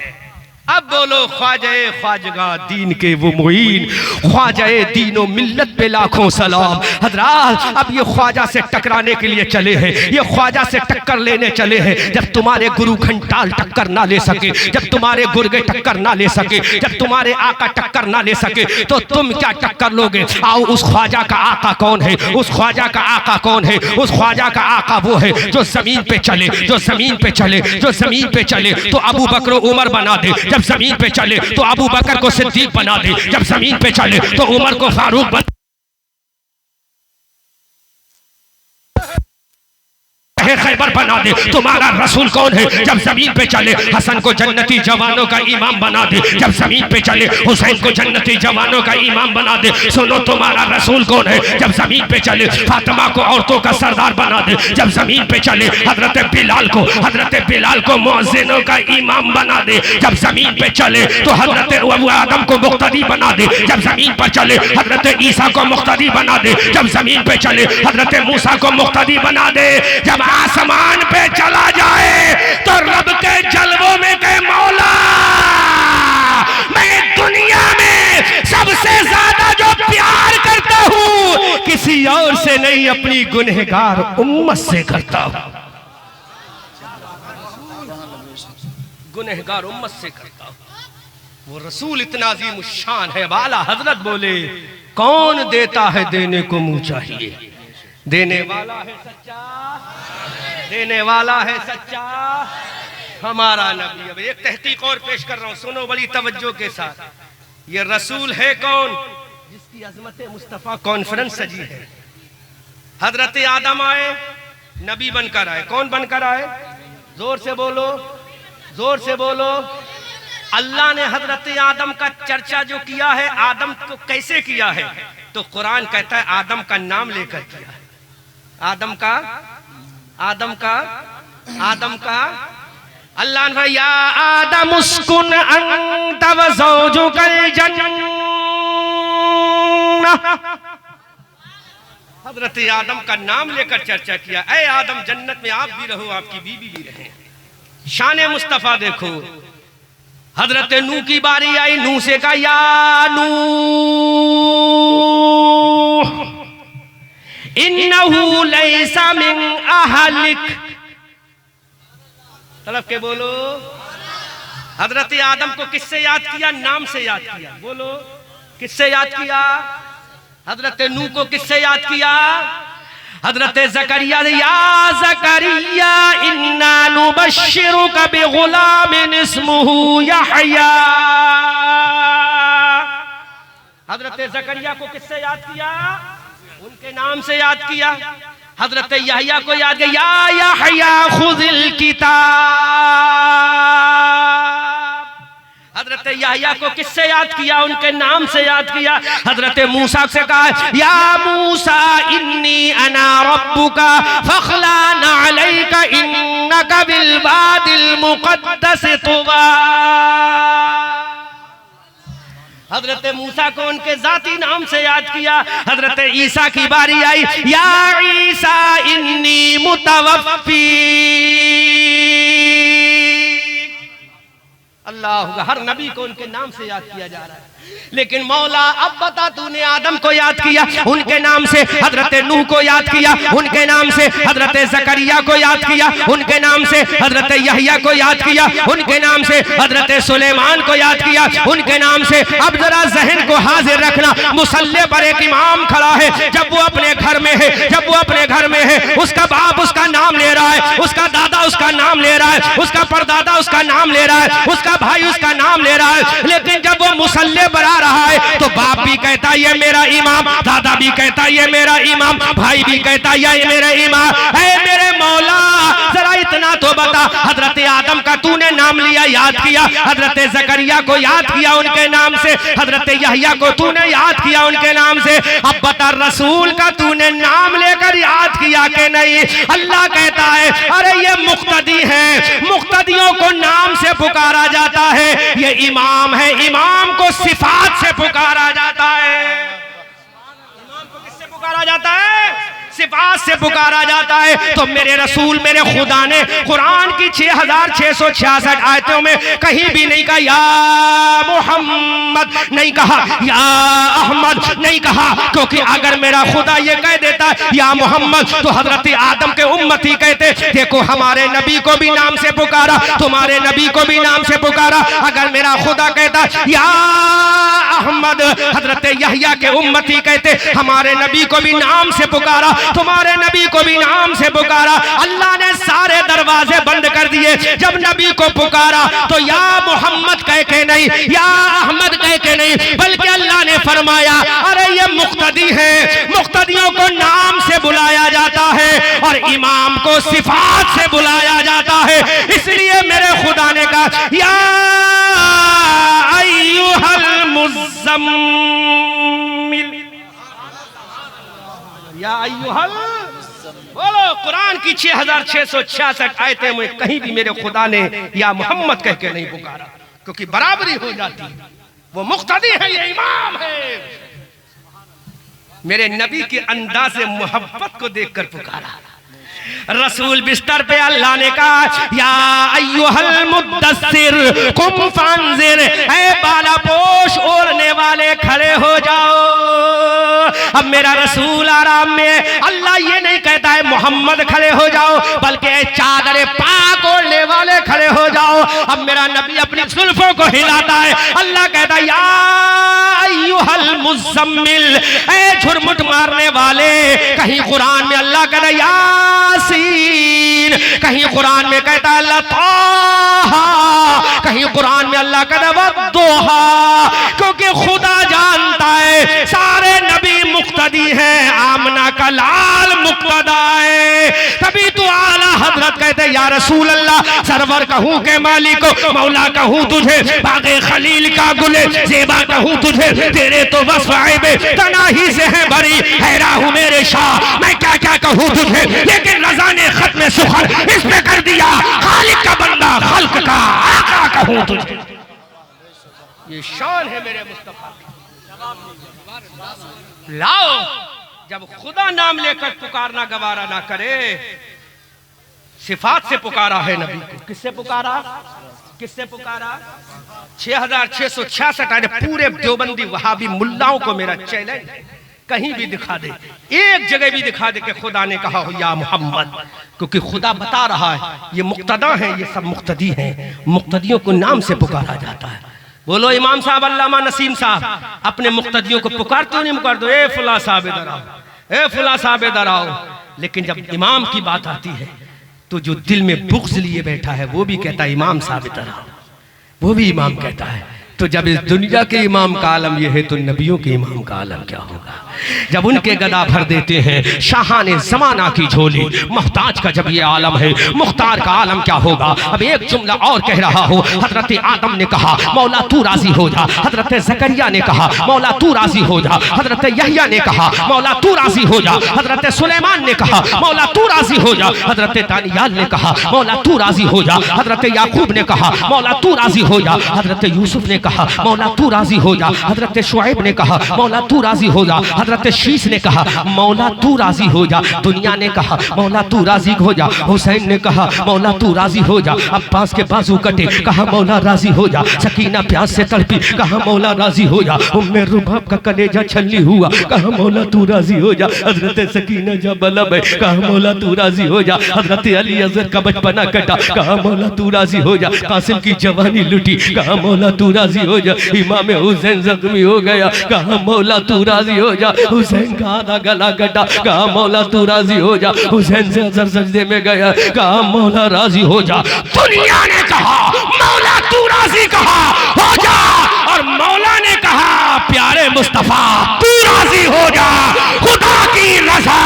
अब बोलो ख्वाजाए ख्वाजगा दीन के वो मुईन, ख्वाजाए दीनो मिल्लत पे लाखों सलाम। हजरात अब ये ख्वाजा से टकराने के लिए चले हैं, ये ख्वाजा से टक्कर लेने चले हैं। जब तुम्हारे गुरु घंटाल टक्कर ना ले सके, जब तुम्हारे गुर्गे टक्कर ना ले सके, जब तुम्हारे आका टक्कर ना ले सके, तो तुम क्या टक्कर लोगे? आओ, उस ख्वाजा का आका कौन है? उस ख्वाजा का आका कौन है? उस ख्वाजा का आका वो है जो जमीन पे चले, जो जमीन पे चले, जो जमीन पे चले तो अबू बकर उमर बना दे, जब जमीन पे चले तो अबू बकर को सिद्दीक बना दे, जब जमीन पे चले तो उमर को फारूक बना खैबर बना दे। तुम्हारा रसूल कौन है? जब जमीन पे चले हसन को जन्नती जवानों का इमाम बना दे, जब जमीन पे चले हुसैन को जन्नती जवानों का इमाम बना दे। सुनो तुम्हारा रसूल कौन है? जब जमीन पे चले फातिमा को औरतों का सरदार बना दे, जब जमीन पे चले हजरत बिलाल को मुअज्जिनों का इमाम बना दे, जब जमीन पे चले तो हजरत आदम को मुक्तदी बना दे, जब जमीन पर चले हजरत ईसा को मुक्तदी बना दे, जब जमीन पे चले हजरत मूसा को मुक्तदी बना दे। जब आसमान पे चला जाए तो रब के जलवों में कहे मौला मैं दुनिया में सबसे ज्यादा जो प्यार करता हूं किसी और से नहीं, अपनी गुनहगार उम्मत से करता हूं, गुनहगार उम्मत से करता हूं। वो रसूल इतना अजीम शान है। वाला हजरत बोले कौन देता है देने को मुंह चाहिए, देने वाला है सच्चा, देने वाला है सच्चा हमारा नबी। अब एक तहकीक और पेश कर रहा हूं, सुनो बड़ी तवज्जो के साथ। ये रसूल है कौन? जिसकी अजमत मुस्तफा कॉन्फ्रेंस सजी है। हजरत आदम आए, नबी बनकर आए। कौन बनकर आए? जोर से बोलो, जोर से बोलो। अल्लाह ने हजरत आदम का चर्चा जो किया है, आदम को कैसे किया है? तो कुरान कहता है आदम का नाम लेकर किया है। आदम का, आदम का, आदम का। अल्लाह ने या आदम उस्कुन अंत व ज़ौजुकल जन्नह। हजरत आदम का नाम लेकर चर्चा किया। ऐ आदम जन्नत में आप भी रहो, आपकी बीवी भी रहे। शान मुस्तफा देखो। हजरत नूह की बारी आई, नूह से कहा या नूह इन्नहु लैसा मिन अहलिक। तड़प के बोलो। हजरत आदम को किससे याद किया? नाम से याद किया। बोलो किससे याद किया? हजरत नूह को किससे याद किया? हजरत ज़करिया, या ज़करिया इन्ना नुबश्शिरुका बिग़ुलामिन इस्मुहु यहया। हजरत ज़करिया को किससे याद किया? उनके नाम से याद किया। हजरत यहया को याद किया, या यहया खुज़िल किताब। हजरत यहया को किससे याद किया? उनके नाम से याद किया। हजरत मूसा से कहा या मूसा इन्नी अना रब्बुका फखलान अलैका इन्नका बिल वादिल मुक़द्दस तुवा। हजरत मूसा को उनके जाती नाम से याद किया। हजरत ईसा की बारी आई, या ईसा इन्नी मुतवफ्फी। अल्लाह, हर नबी को उनके नाम से याद किया जा रहा है। लेकिन मौला अब बता, तूने आदम को याद किया उनके नाम से, हजरत नूह को याद किया उनके नाम से, हजरत जकरिया को याद किया उनके नाम से, हजरत यहया को याद किया उनके नाम से, हजरत सुलेमान को याद किया उनके नाम से। अब जरा जहन को हाजिर रखना, मुसल्ले पर एक इमाम खड़ा है, जब वो अपने घर में है, जब वो अपने घर में है, उसका बाप उसका नाम ले रहा है, उसका दादा उसका नाम ले रहा है, उसका परदादा उसका नाम ले रहा है, उसका भाई उसका नाम ले रहा है। लेकिन जब वो मुसल्ले पर आ रहा है तो बाप भी कहता है ये मेरा इमाम, दादा भी कहता है ये मेरा इमाम, भाई भी कहता है ये मेरा इमाम है। मेरे मौला जरा इतना तो बता, हजरत आदम का तूने नाम लिया, याद किया, हजरत जकरिया को याद किया उनके नाम से, हजरत यहया को तूने याद किया उनके नाम से। अब बता, रसूल का तूने नाम लेकर याद किया कि नहीं? अल्लाह कहता है अरे ये मुक्तदी है, मुक्तदियों को नाम से पुकारा जाता है, ये इमाम है, इमाम को सिफात से पुकारा जाता है। इमाम को किससे पुकारा जाता है? सिफात से पुकारा जाता है। तो मेरे रसूल, मेरे खुदा ने कुरान की 6666 आयतों में कहीं भी नहीं कहा या मोहम्मद, नहीं कहा या अहमद, नहीं कहा, क्योंकि अगर मेरा खुदा ये कह देता या मोहम्मद तो हजरत आदम के उम्मती कहते देखो हमारे नबी को भी नाम से पुकारा, तुम्हारे नबी को भी नाम से पुकारा। अगर मेरा खुदा कहता या अहमद, हजरत यहया के उम्मती कहते हमारे नबी को भी नाम से पुकारा, तुम्हारे नबी को भी नाम से पुकारा। अल्लाह ने सारे दरवाजे बंद कर दिए। जब नबी को पुकारा तो या मोहम्मद कह के नहीं, या अहमद कह के नहीं, बल्कि अल्लाह ने फरमाया अरे ये मुक्तदी है, मुक्तदियों को नाम से बुलाया जाता है और इमाम को सिफात से बुलाया जाता है। इसलिए मेरे खुदा ने कहा या अय्युहल मुज़्ज़म्मिल, या अय्युहल, बोलो कुरान की 6666 आयतें में कहीं भी मेरे खुदा ने या मोहम्मद कह के नहीं पुकारा, क्योंकि बराबरी हो जाती है। वो मुक्तदी है, ये इमाम है। मेरे नबी के अंदाज़े मोहब्बत को देखकर पुकारा। रसूल बिस्तर पे अल्लाह ने कहा या अय्युहल मुद्दस्सिर कुम फंजिर, ऐ बालापोश ओढ़ने वाले खड़े हो जाओ। अब मेरा रसूल आराम में, अल्लाह ये नहीं कहता है मोहम्मद खड़े हो जाओ, बल्कि चादर पाक ओढ़ने वाले खड़े हो जाओ। अब मेरा नबी अपनी जुल्फों को हिलाता है, अल्लाह कहता है या अय्युहल मुज़्ज़म्मिल, ऐ झुरमुट मारने वाले। कहीं कुरान में अल्लाह कहता है यासीन, कहीं कुरान में कहता है अल्लाह ताहा, कहीं कुरान में अल्लाह कहता है वद्दुहा, क्योंकि खुदा जानता है सारे नबी मुक्तदी हैं, आमना का लाल मुक्तदा है। तभी तो आला हजरत कहते या रसूल अल्लाह, सरवर कहूँ के मालिक, मौला कहूँ तुझे, बागे खलील का गुले ज़ेबा कहूँ तुझे, तेरे तो वस्फ़ आइबे तनाही से है भरी, हैरा हूँ मेरे शाह, मैं क्या क्या कहूँ तुझे, लेकिन रज़ा ने खत्म सुखर इस पे कर दिया, खालिक का बंदा खल्क का आका कहूँ तुझे। ये शान है मेरे मुस्तफा। लाओ, जब खुदा नाम लेकर पुकारना गवारा ना करे, सिफात से पुकारा है नबी को। किससे पुकारा? किससे पुकारा? 6666 आने पूरे देवबंदी वहाबी मुल्लाओं को मेरा चैलेंज, कहीं भी दिखा दे, एक जगह भी दिखा दे कि खुदा ने कहा हो या मोहम्मद, क्योंकि खुदा बता रहा है ये मुक्तदा है, ये सब मुक्तदी हैं, मुक्तदियों को नाम से पुकारा जाता है। बोलो इमाम साहब अल्लामा नसीम साहब, अपने मुक्तदियों को पुकारते हो नहीं पुकार दो, ए फुला साहब इधर आओ, ए फुला साहब इधर आओ। लेकिन जब इमाम की बात आती है तो जो दिल में बुग़्ज़ लिए बैठा है वो भी कहता है इमाम साहब इधर आओ, वो भी इमाम कहता है। तो जब इस दुनिया के इमाम का आलम यह है तो नबियों के इमाम का आलम क्या होगा? जब उनके गदा भर देते हैं शाहाने ज़माना की झोली, मोहताज का जब ये आलम है, मुख्तार का आलम क्या होगा? अब एक जुमला और कह रहा हो, हजरत आदम ने कहा मौला तू राजी हो जा, हजरत ज़करिया ने कहा मौला तू राजी हो जा, हजरत यहया ने कहा मौला तू राजी हो जा, हजरत सुलेमान ने कहा मौला तू राजी हो जा, हजरत दानियाल ने कहा मौला तू राजी हो जा, हजरत याकूब ने कहा मौला तू राजी हो जा, हजरत यूसुफ ने कहा मौला तू राजी हो जा। हजरत शुएब ने कहा मौला तू राजी हो जा। हजरत शीश ने कहा मौला तू राजी हो जा। दुनिया ने कहा मौला तू राजी हो जा। हुसैन ने कहा मौला तू राजी हो जा। अब्बास के बाजू कटे, कहा मौला राजी हो जा। सकीना प्यास से तड़पी, कहा मौला राजी हो जा। उम्मे रुबाब का कलेजा छल्ली हुआ, कहा मौला तू राजी हो जा। हजरत सकीना जब बलब है, कहा मौला तू राजी हो जा। हजरत अली अजहर का बचपना कटा, कहा मौला तू राजी हो जा। कासिम की जवानी लुटी, कहा मौला तू राजी हो जा। इमाम हुसैन जख्मी हो गया, कहा मौला तू राजी हो जा। हुसैन का आधा गला कटा, कहा मौला तू राजी हो जा। हुसैन से अजहर सजदे में गया, कहा मौला राजी हो जा। दुनिया ने कहा मौला तू राजी कहा हो जा, और मौला ने कहा प्यारे मुस्तफा तू राजी हो जा। खुदा की रजा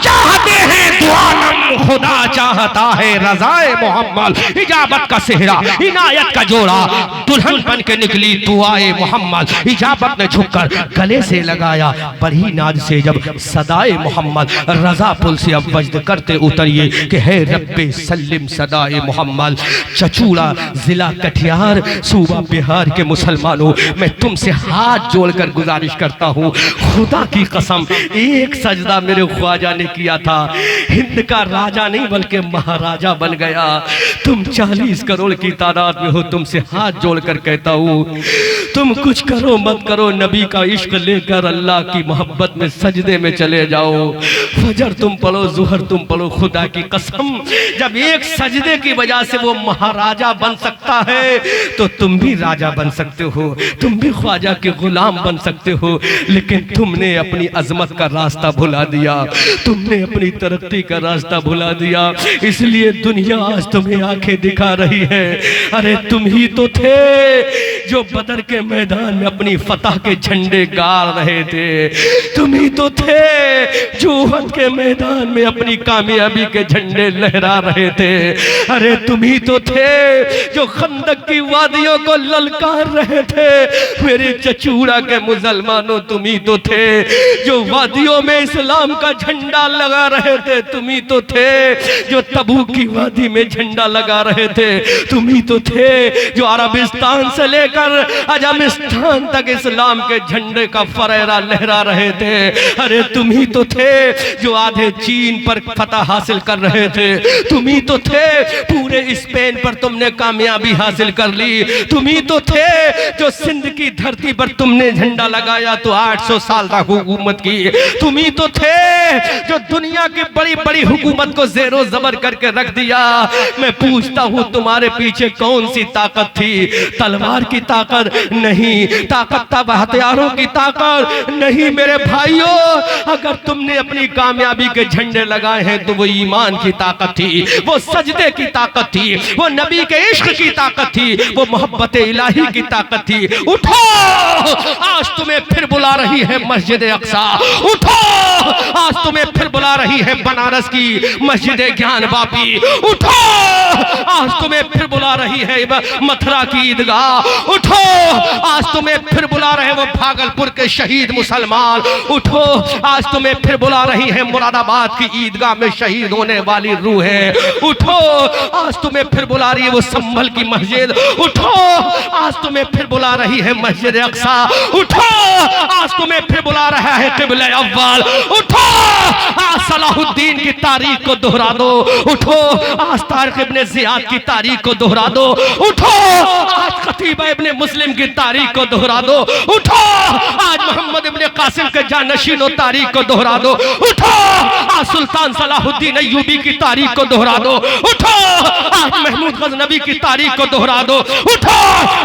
चाहते हैं दुआलम, खुदा चाहता है रजाए मोहम्मद। इजाबत का सेहरा, इनायत का जोड़ा, दुल्हन बन के निकली दुआए मोहम्मद। इजाबत ने झुककर गले से लगाया बड़ी नाज से जब सदाए मोहम्मद। रजा पुल से अब वज्द करते उतरिए कि है रब्बे सल्लिम सदाए मोहम्मद। चचूड़ा जिला कटिहार सूबा बिहार के मुसलमानों, मैं तुमसे हाथ जोड़कर गुजारिश करता हूँ, खुदा की कसम एक सजदा मेरे ख्वाजा ने किया था, हिंद का राजा नहीं बल्कि महाराजा बन गया। तुम 40 करोड़ की तादाद में हो, तुमसे हाथ जोड़कर कहता हूँ तुम कुछ करो मत करो, नबी का इश्क लेकर अल्लाह की मोहब्बत में सजदे में चले जाओ। फजर तुम पढ़ो, जुहर तुम पढ़ो, खुदा की कसम जब एक सजदे की वजह से वो महाराजा बन सकता है तो तुम भी राजा बन सकते हो, तुम भी ख्वाजा के गुलाम बन सकते हो। लेकिन तुमने अपनी अजमत का रास्ता भुला दिया, तुमने अपनी तरक्की का रास्ता भुला दिया, इसलिए दुनिया आज तुम्हें आंखें दिखा रही है। अरे तुम ही तो थे जो बदर के मैदान में अपनी फतह के झंडे गाड़ रहे थे, तुम ही तो थे जो उहद के मैदान में अपनी कामयाबी के झंडे लहरा रहे थे। अरे तुम ही तो थे जो खंदक की वादियों को ललकार रहे थे। मेरे चचूड़ा के मुसलमानों, तुम ही तो थे जो वादियों में इस्लाम का झंडा लगा रहे थे, तुम ही तो थे जो तबूक की वादी में झंडा लगा रहे थे, तुम ही तो थे जो अरबिस्तान से लेकर अजमिस्तान तक इस्लाम के झंडे का फरेरा लहरा रहे थे। अरे तुम ही तो थे जो आधे चीन पर फतह हासिल कर रहे थे, तुम ही तो थे पूरे स्पेन पर तुमने कामयाबी हासिल कर ली, तुम ही तो थे जो सिंध की धरती पर तुमने झंडा लगाया तो 800 साल तक हुकूमत की, तुम ही तो थे जो दुनिया की बड़ी बड़ी हुकूमत को जेरो जबर करके रख दिया। मैं पूछता हूँ तुम्हारे पीछे कौन सी ताकत थी? तलवार की ताकत नहीं, ताकत तब हथियारों की ताकत नहीं मेरे भाइयों। अगर तुमने अपनी कामयाबी के झंडे लगाए हैं तो वो ईमान की ताकत थी, वो सजदे की ताकत थी, वो नबी के इश्क की ताकत थी, वो मोहब्बत इलाही की ताकत थी। उठो, आज तुम्हें फिर बुला रही है मस्जिद अक्सा, उठो, आज तुम्हें फिर बुला रही है बनारस की मस्जिद ज्ञान बापी, उठो, आज तुम्हें फिर बुला रही है मथुरा की ईदगाह, उठो, आज तुम्हें फिर बुला रहे वो भागलपुर के शहीद मुसलमान, उठो, आज तुम्हें फिर बुला रही है मुरादाबाद की ईदगाह में शहीद होने वाली रूहें, उठो, आज तुम्हें फिर बुला रही है वो संभल की मस्जिद, उठो, आज तुम्हें फिर बुला रही है मस्जिद अक्सा, उठो, आज तुम्हें फिर बुला रहा है किबला अव्वल, उठो, आज सलाहुद्दीन की तारीख को दोहरा दो, उठो, आज तारिक इब्ने जियाद की तारीख को दोहरा दो, उठो, आज खतीब इब्ने मुस्लिम की तारीख को दोहरा दो, उठो, आज मोहम्मद इब्ने कासिम के जानशीनों तारीख को दोहरा दो, उठो, आज सुल्तान सलाहुद्दीन अय्यूबी की तारीख को दोहरा दो, उठो, आज महमूद गजनवी की तारीख को दोहरा दो, उठो,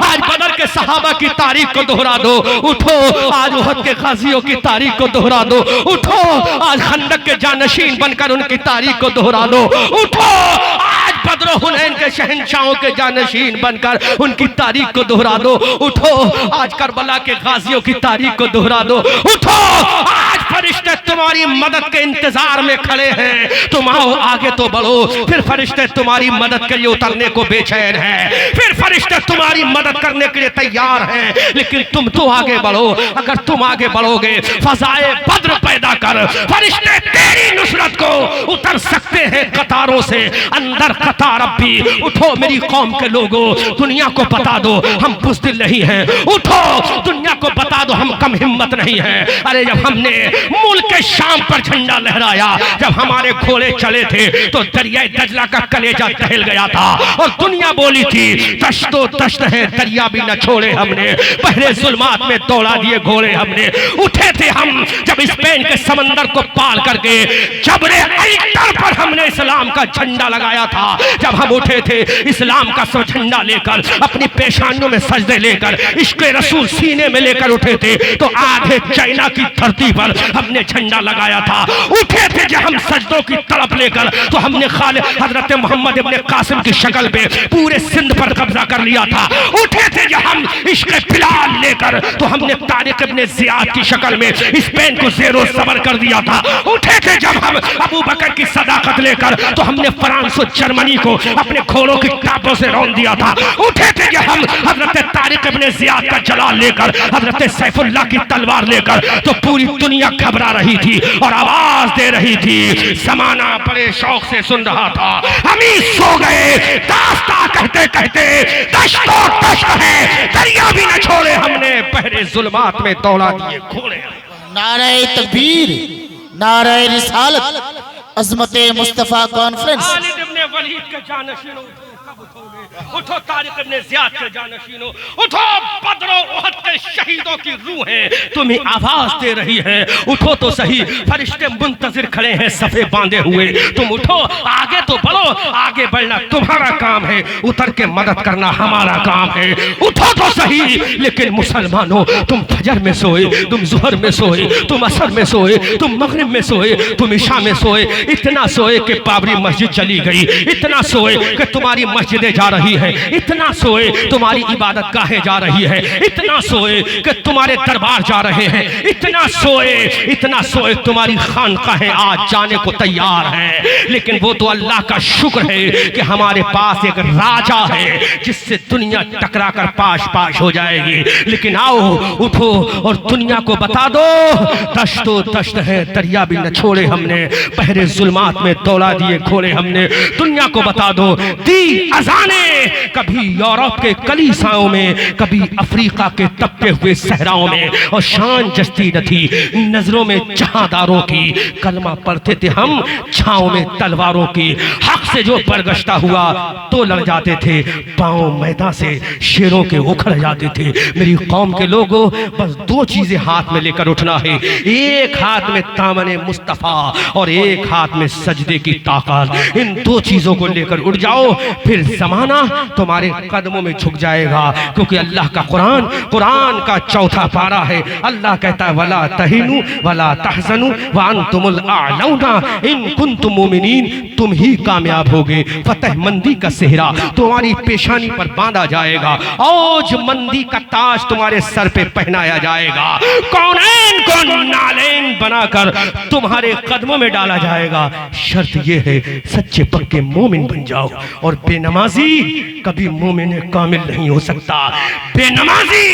आज बदर के सहाबा की तारीख को दोहरा दो, उठो, आज उहद के गाजियों की तारीख को दोहरा दो, उठो, आज खंदक के जानशीन बनकर उनकी तारीख को दोहरा दो, उठो, आज बद्र हुनैन के शहंशाहों के जानशीन बनकर उनकी तारीख को दोहरा दो, उठो, आज करबला के गाजियों की तारीख को दोहरा दो, उठो, आज फरिश्ते तुम्हारी मदद के इंतजार में खड़े हैं। तुम आओ आगे तो बढ़ो। फिर फरिश्ते तुम्हारी मदद के लिए उतरने को बेचैन हैं, फिर फरिश्ते तुम्हारी मदद करने के लिए तैयार हैं, लेकिन तुम तो आगे बढ़ो। अगर तुम आगे बढ़ोगे फजाए बद्र पैदा कर, फरिश्ते तेरी नुसरत को उतर सकते हैं कतारों से। अंदर कतार अब भी उठो मेरी कौम के लोगों, दुनिया को बता दो हम बुज़दिल नहीं हैं। उठो दुनिया को बता दो हम कम हिम्मत नहीं हैं। अरे जब हमने मुल्क के शाम पर झंडा लहराया, जब हमारे घोड़े चले थे तो दरियाए दजला का कलेजा दहल गया था और दुनिया बोली थी तश्तो तश्त है दरिया भी न छोड़े हमने, पहले जुल्मात में दौड़ा दिए घोड़े हमने। उठे थे हम जब स्पेन के समंदर को पार करके जबरे अल्टर पर हमने इस्लाम का झंडा लगाया था। जब हम उठे थे इस्लाम का सब झंडा लेकर, अपनी पेशानियों में सजदे लेकर, इश्क़ रसूल सीने में लेकर उठे थे, तो आधे चाइना की धरती पर हमने झंडा लगाया था। उठे थे जब हम सजदों की तरफ लेकर, तो हमने खालिद हजरत मोहम्मद इब्ने कासिम की शक्ल पे पूरे सिंध पर कब्जा कर लिया था। उठे थे जब हम इश्क़ बिलाल लेकर, तो हमने तारिक इब्ने ज़ियाद की शक्ल में स्पेन को ज़ेरो ज़बर कर दिया था। उठे थे जब हम अबू बकर की सदाकत लेकर, तो हमने फ्रांस और जर्मनी को अपने घोड़ों की टापों से रौंद दिया था। उठे थे जब हम हजरत तारिक इब्ने ज़ियाद का जलाल लेकर, हजरत सैफुल्लाह की तलवार लेकर, तो पूरी दुनिया घबरा रही थी और आवाज दे रही थी। ज़माना बड़े शौक से सुन रहा था, हम ही सो गए दास्ता कहते कहते, दश्तो दश्त है दरिया भी न छोड़े हमने, पहले जुल्मात में दौड़ा दिए घोड़े। नारे तकबीर, नारे रिसालत, अज़मते मुस्तफ़ा कॉन्फ्रेंस। खालिद इब्ने वलीद के जानशीनों कब उठोगे? उठो तारिक इब्ने ज़ियाद के जानशीनों, उठो बद्र और उहद के शहीदों की रूहें तुम्हें आवाज दे रही है। उठो तो सही, फरिश्ते मुंतजिर खड़े हैं सफे बांधे हुए। तुम उठो आगे तो बढ़ो, आगे बढ़ना तुम्हारा काम है, उतर के मदद करना हमारा काम है। उठो तो सही। लेकिन मुसलमानों, तुम फजर में सोए, तुम जुहर में सोए, तुम असर में सोए, तुम मगरिब में सोए, तुम इशा में सोए, इतना सोए कि बाबरी मस्जिद चली गई, इतना सोए कि तुम्हारी मस्जिदें जा रही है, इतना सोए तुम्हारी इबादत गाहें जा रही है, इतना सोए कि तुम्हारे दरबार जा रहे हैं, इतना सोए तुम्हारी खानकाहें आज जाने को तैयार हैं। लेकिन वो तो अल्लाह का शुक्र है कि हमारे पास एक राजा है जिससे दुनिया टकरा कर पाश पाश हो जाएगी। लेकिन आओ उठो और दुनिया को बता दो दश्तो दश्त है दरिया भी न छोड़े हमने, पहले जुल्मात में दौड़ा दिए घोड़े हमने। दुनिया को बता दो दी अजाने कभी यूरोप के कलीसाओं में, कभी अफ्रीका के तपते हुए सहराओं में, और शान जस्ती न थी नजरों में जहादारों की। कलमा पढ़ते थे हम छाओं में तलवारों की, हक से जो बरगश्ता हुआ तो लड़ जाते थे, पांव मैदान से शेरों के उखड़ जाते थे। मेरी कौम के लोगों, बस दो चीजें हाथ में लेकर उठना है, एक हाथ में दामन मुस्तफा और एक हाथ में सजदे की ताकत। इन दो चीजों को लेकर उठ जाओ, फिर जमाना तुम्हारे कदमों में झुक जाएगा। क्योंकि अल्लाह का कुरान का चौथा पारा है, अल्लाह कहता है वला तहिनु वला तहजनु व अंतुमुल आलौना इन कुंतुम मुमिनीन, तुम ही कामयाब होगे। फतह मंदी का सेहरा तुम्हारी पेशानी पर बांधा जाएगा, औज मंदी का ताज तुम्हारे सर पे पहनाया जाएगा, कौनैन को नालैन बनाकर तुम्हारे कदमों में डाला जाएगा। शर्त यह है सच्चे पक्के मोमिन बन जाओ। और बेनमाजी कभी मोमिन कामिल नहीं हो सकता, बेनमाजी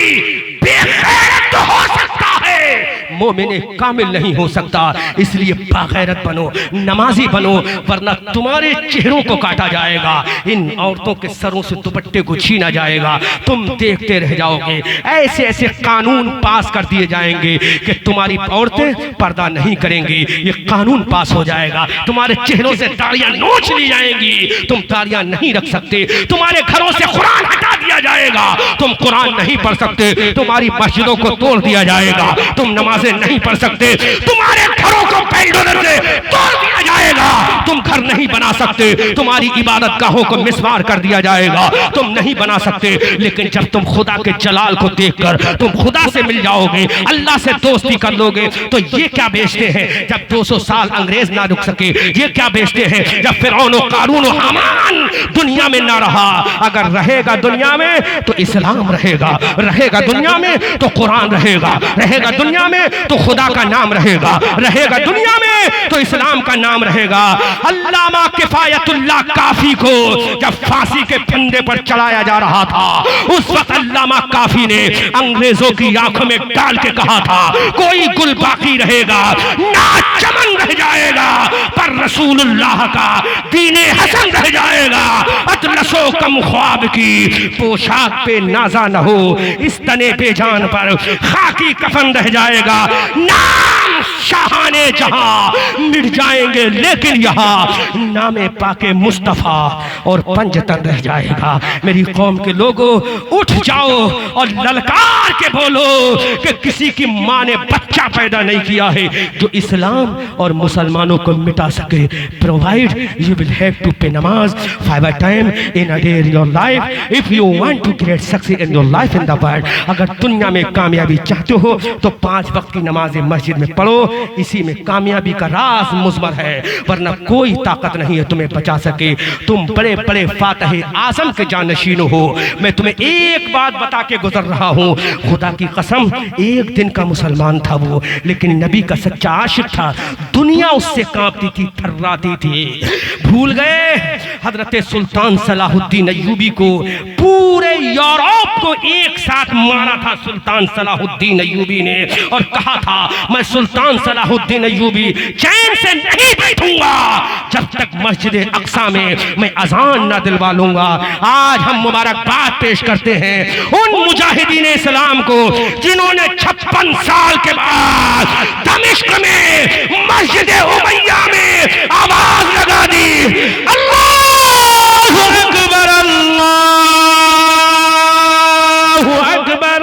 बेगैरत तो हो सकता है, मोमिन कामिल नहीं हो सकता। इसलिए बागैरत बनो, नमाजी बनो, वरना तुम्हारे चेहरों को काटा जाएगा, इन औरतों के सरों से दुपट्टे को छीना जाएगा, तुम देखते रह जाओगे। ऐसे ऐसे कानून पास कर दिए जाएंगे कि तुम्हारी औरतें पर्दा नहीं करेंगी, ये कानून पास हो जाएगा। तुम्हारे चेहरों से दाढ़ियां नोच ली जाएंगी, तुम दाढ़ियां नहीं रख सकते। तुम्हारे घरों से कुरान हटा दिया जाएगा, तुम कुरान नहीं पढ़ सकते। तुम्हारी मस्जिदों को तोड़ दिया जाएगा, तुम नमाजें नहीं पढ़ सकते। तुम्हारे घरों को बुलडोजर से तोड़ दिया जाएगा, तुम घर नहीं बना सकते, तुम्हारी इबादत गाहों को मिसमार कर दिया जाएगा, तुम नहीं बना सकते। लेकिन जब तुम खुदा के जलाल को देखकर तुम खुदा से मिल जाओगे, अल्लाह से दोस्ती कर लोगे, तो ये क्या बेचते हैं जब 200 साल अंग्रेज ना रुक सके, ये क्या बेचते हैं जब फिरौन और कारून और हामान दुनिया में ना रहा। अगर रहेगा दुनिया में तो इस्लाम रहेगा, रहेगा दुनिया में तो कुरान रहेगा, रहेगा दुनिया में तो खुदा का नाम रहेगा, रहेगा दुनिया में तो इस्लाम का नाम रहेगा। अल्लामा किफायतुल्लाह काफी को जब फांसी के फंदे पर चढ़ाया जा रहा था, उस वक्त अल्लामा काफी ने अंग्रेजों की आंखों में डाल के कहा था, कोई गुल बाकी रहेगा ना चमन रह जाएगा, पर रसूलुल्लाह का दीने हसन रह जाएगा। अतलसो कम ख्वाब की पोशाक पे नाजा न हो, इस तने पे जान पर खाकी कफन रह जाएगा। नाम शाहाने जहां मिट जाएंगे, लेकिन यहाँ नामे पाके मुस्तफा और पंजतन रह जाएगा। मेरी कौम के लोगों, उठ जाओ और ललकार के बोलो कि किसी की माँ ने बच्चा पैदा नहीं किया है जो इस्लाम और मुसलमानों को मिटा सके। Provide you will have to pay नमाज 5 time in a day in your life if you want to great success in your life in the world. अगर दुनिया में कामयाबी चाहते हो तो 5 वक्त की नमाजें मस्जिद में पढ़ो, इसी में कामयाबी का राज मुज़मर है, वरना कोई ताकत नहीं है तुम्हें बचा सके। तुम बड़े बड़े फातिह आज़म के जानशीन हो। मैं तुम्हें एक बात बता के गुजर रहा हूँ, खुदा की कसम, एक दिन का मुसलमान था वो, लेकिन नबी का सच्चा आशिक था। दुनिया उससे कांपती थी, थर्राती थी। भूल गए हजरत सुल्तान सलाहुद्दीन अय्यूबी को, पूरे यूरोप को एक साथ मारा था सुल्तान सलाहुद्दीन अय्यूबी ने, और कहा था मैं सुल्तान सलाहुद्दीन अय्यूबी चैन से नहीं बैठूंगा जब तक मस्जिद अक्सा में मैं अजान न दिलवा लूंगा। आज हम मुबारकबाद पेश करते हैं उन मुजाहिदीन इस्लाम को जिन्होंने 56 साल के बाद दमिश्क में मस्जिद उमैया में आवाज लगा दी, अल्लाहु अकबर, अल्लाहु अकबर।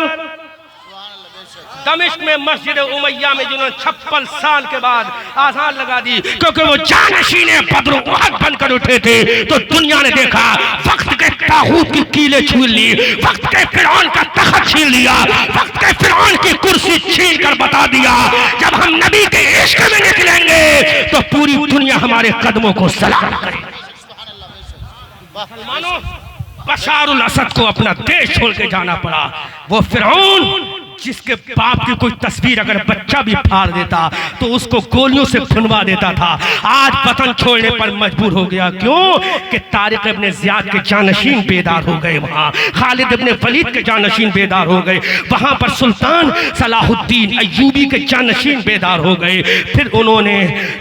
दमिश्क में मस्जिद उमैया में जिन्होंने 56 साल के बाद आजान लगा दी, क्योंकि वो जानशीने बद्र उहद बनकर उठे थे, तो दुनिया ने देखा वक्त के तागूत की कीले छीन ली, वक्त के फिरौन का तख्त छीन लिया, वक्त के फिरौन की कुर्सी छीन कर बता दिया, जब हम नबी के इश्क में निकलेंगे तो पूरी दुनिया हमारे कदमों को सलाम करेगी। मुसलमानों, बशारुल असद को अपना देश छोड़ के जाना पड़ा। वो फिरौन जिसके बाप की कोई तस्वीर अगर बच्चा भी फाड़ देता तो उसको गोलियों से भुनवा देता था, आज वतन छोड़ने पर मजबूर हो गया। क्यों? कि तारिक इब्ने ज़ियाद के जानशीन बेदार हो गए, वहाँ खालिद इब्ने वलीद के जानशीन बेदार हो गए, वहाँ पर सुल्तान सलाहुद्दीन अय्यूबी के जानशीन बेदार हो गए। फिर उन्होंने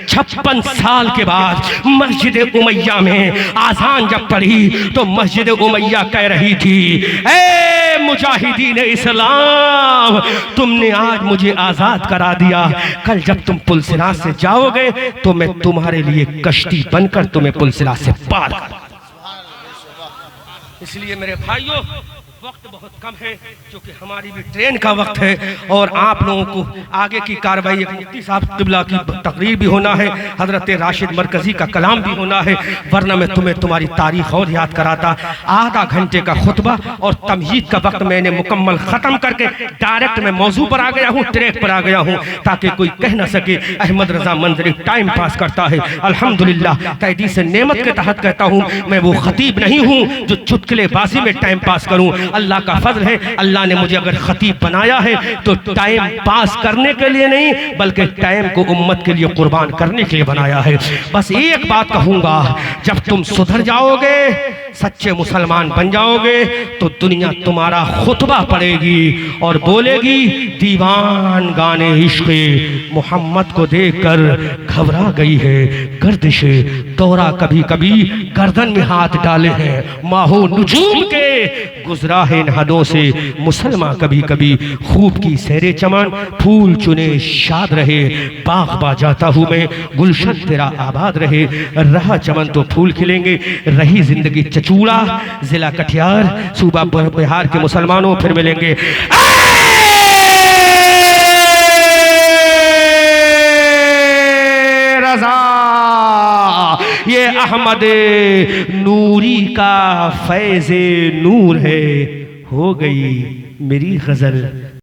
56 साल के बाद मस्जिद उमैया में आजान जब पढ़ी तो मस्जिद उमैया कह रही थी, ए मुजाहिदीन इस्लाम, तुमने आज मुझे आजाद करा दिया, कल जब तुम पुलसिरात से जाओगे तो मैं तुम्हारे लिए कश्ती बनकर तुम्हें पुलसिरात से पार कर। इसलिए मेरे भाइयों, वक्त बहुत कम है क्योंकि हमारी भी ट्रेन का वक्त है और आप लोगों को आगे की कार्रवाई, एक मुफ्ती साहब क़िबला की तकरीर भी होना है, हजरत राशिद मरकजी का कलाम भी होना है, वरना मैं तुम्हें तुम्हारी तारीख और याद कराता। आधा घंटे का खुतबा और तमहीद का वक्त मैंने मुकम्मल ख़त्म करके डायरेक्ट मैं मौजू पर आ गया हूँ, ट्रैक पर आ गया हूँ, ताकि कोई कह न सके अहमद रजा मंजरी टाइम पास करता है। अल्हम्दुलिल्लाह, तैदी से नेमत के तहत कहता हूँ, मैं वो खतीब नहीं हूँ जो चुटकुलेबाजी में टाइम पास करूँ। अल्लाह का फजल है, अल्लाह ने मुझे अगर खतीब बनाया है तो टाइम पास करने के लिए नहीं, बल्कि टाइम को उम्मत के लिए कुर्बान करने के लिए बनाया है। बस एक बात कहूँगा, जब तुम सुधर जाओगे, सच्चे मुसलमान बन जाओगे, तो दुनिया तुम्हारा खुतबा पढ़ेगी और बोलेगी, दीवान गाने इश्क़ मोहम्मद को देखकर घबरा गई है गर्दिश दौरा, कभी कभी गर्दन में हाथ डाले हैं माहो नुजूम के, गुजरा है इन हदों से मुसलमान कभी कभी, खूब की सहरे चमन फूल चुने शाद रहे, बाग बा जाता हूँ मैं गुलशन तेरा आबाद रहे, रहा चमन तो फूल खिलेंगे, रही जिंदगी चचूड़ा, जिला कटिहार सूबा बिहार के मुसलमानों फिर मिलेंगे। रजा ये अहमद नूरी का फैज़े नूर है। हो गई मेरी गजल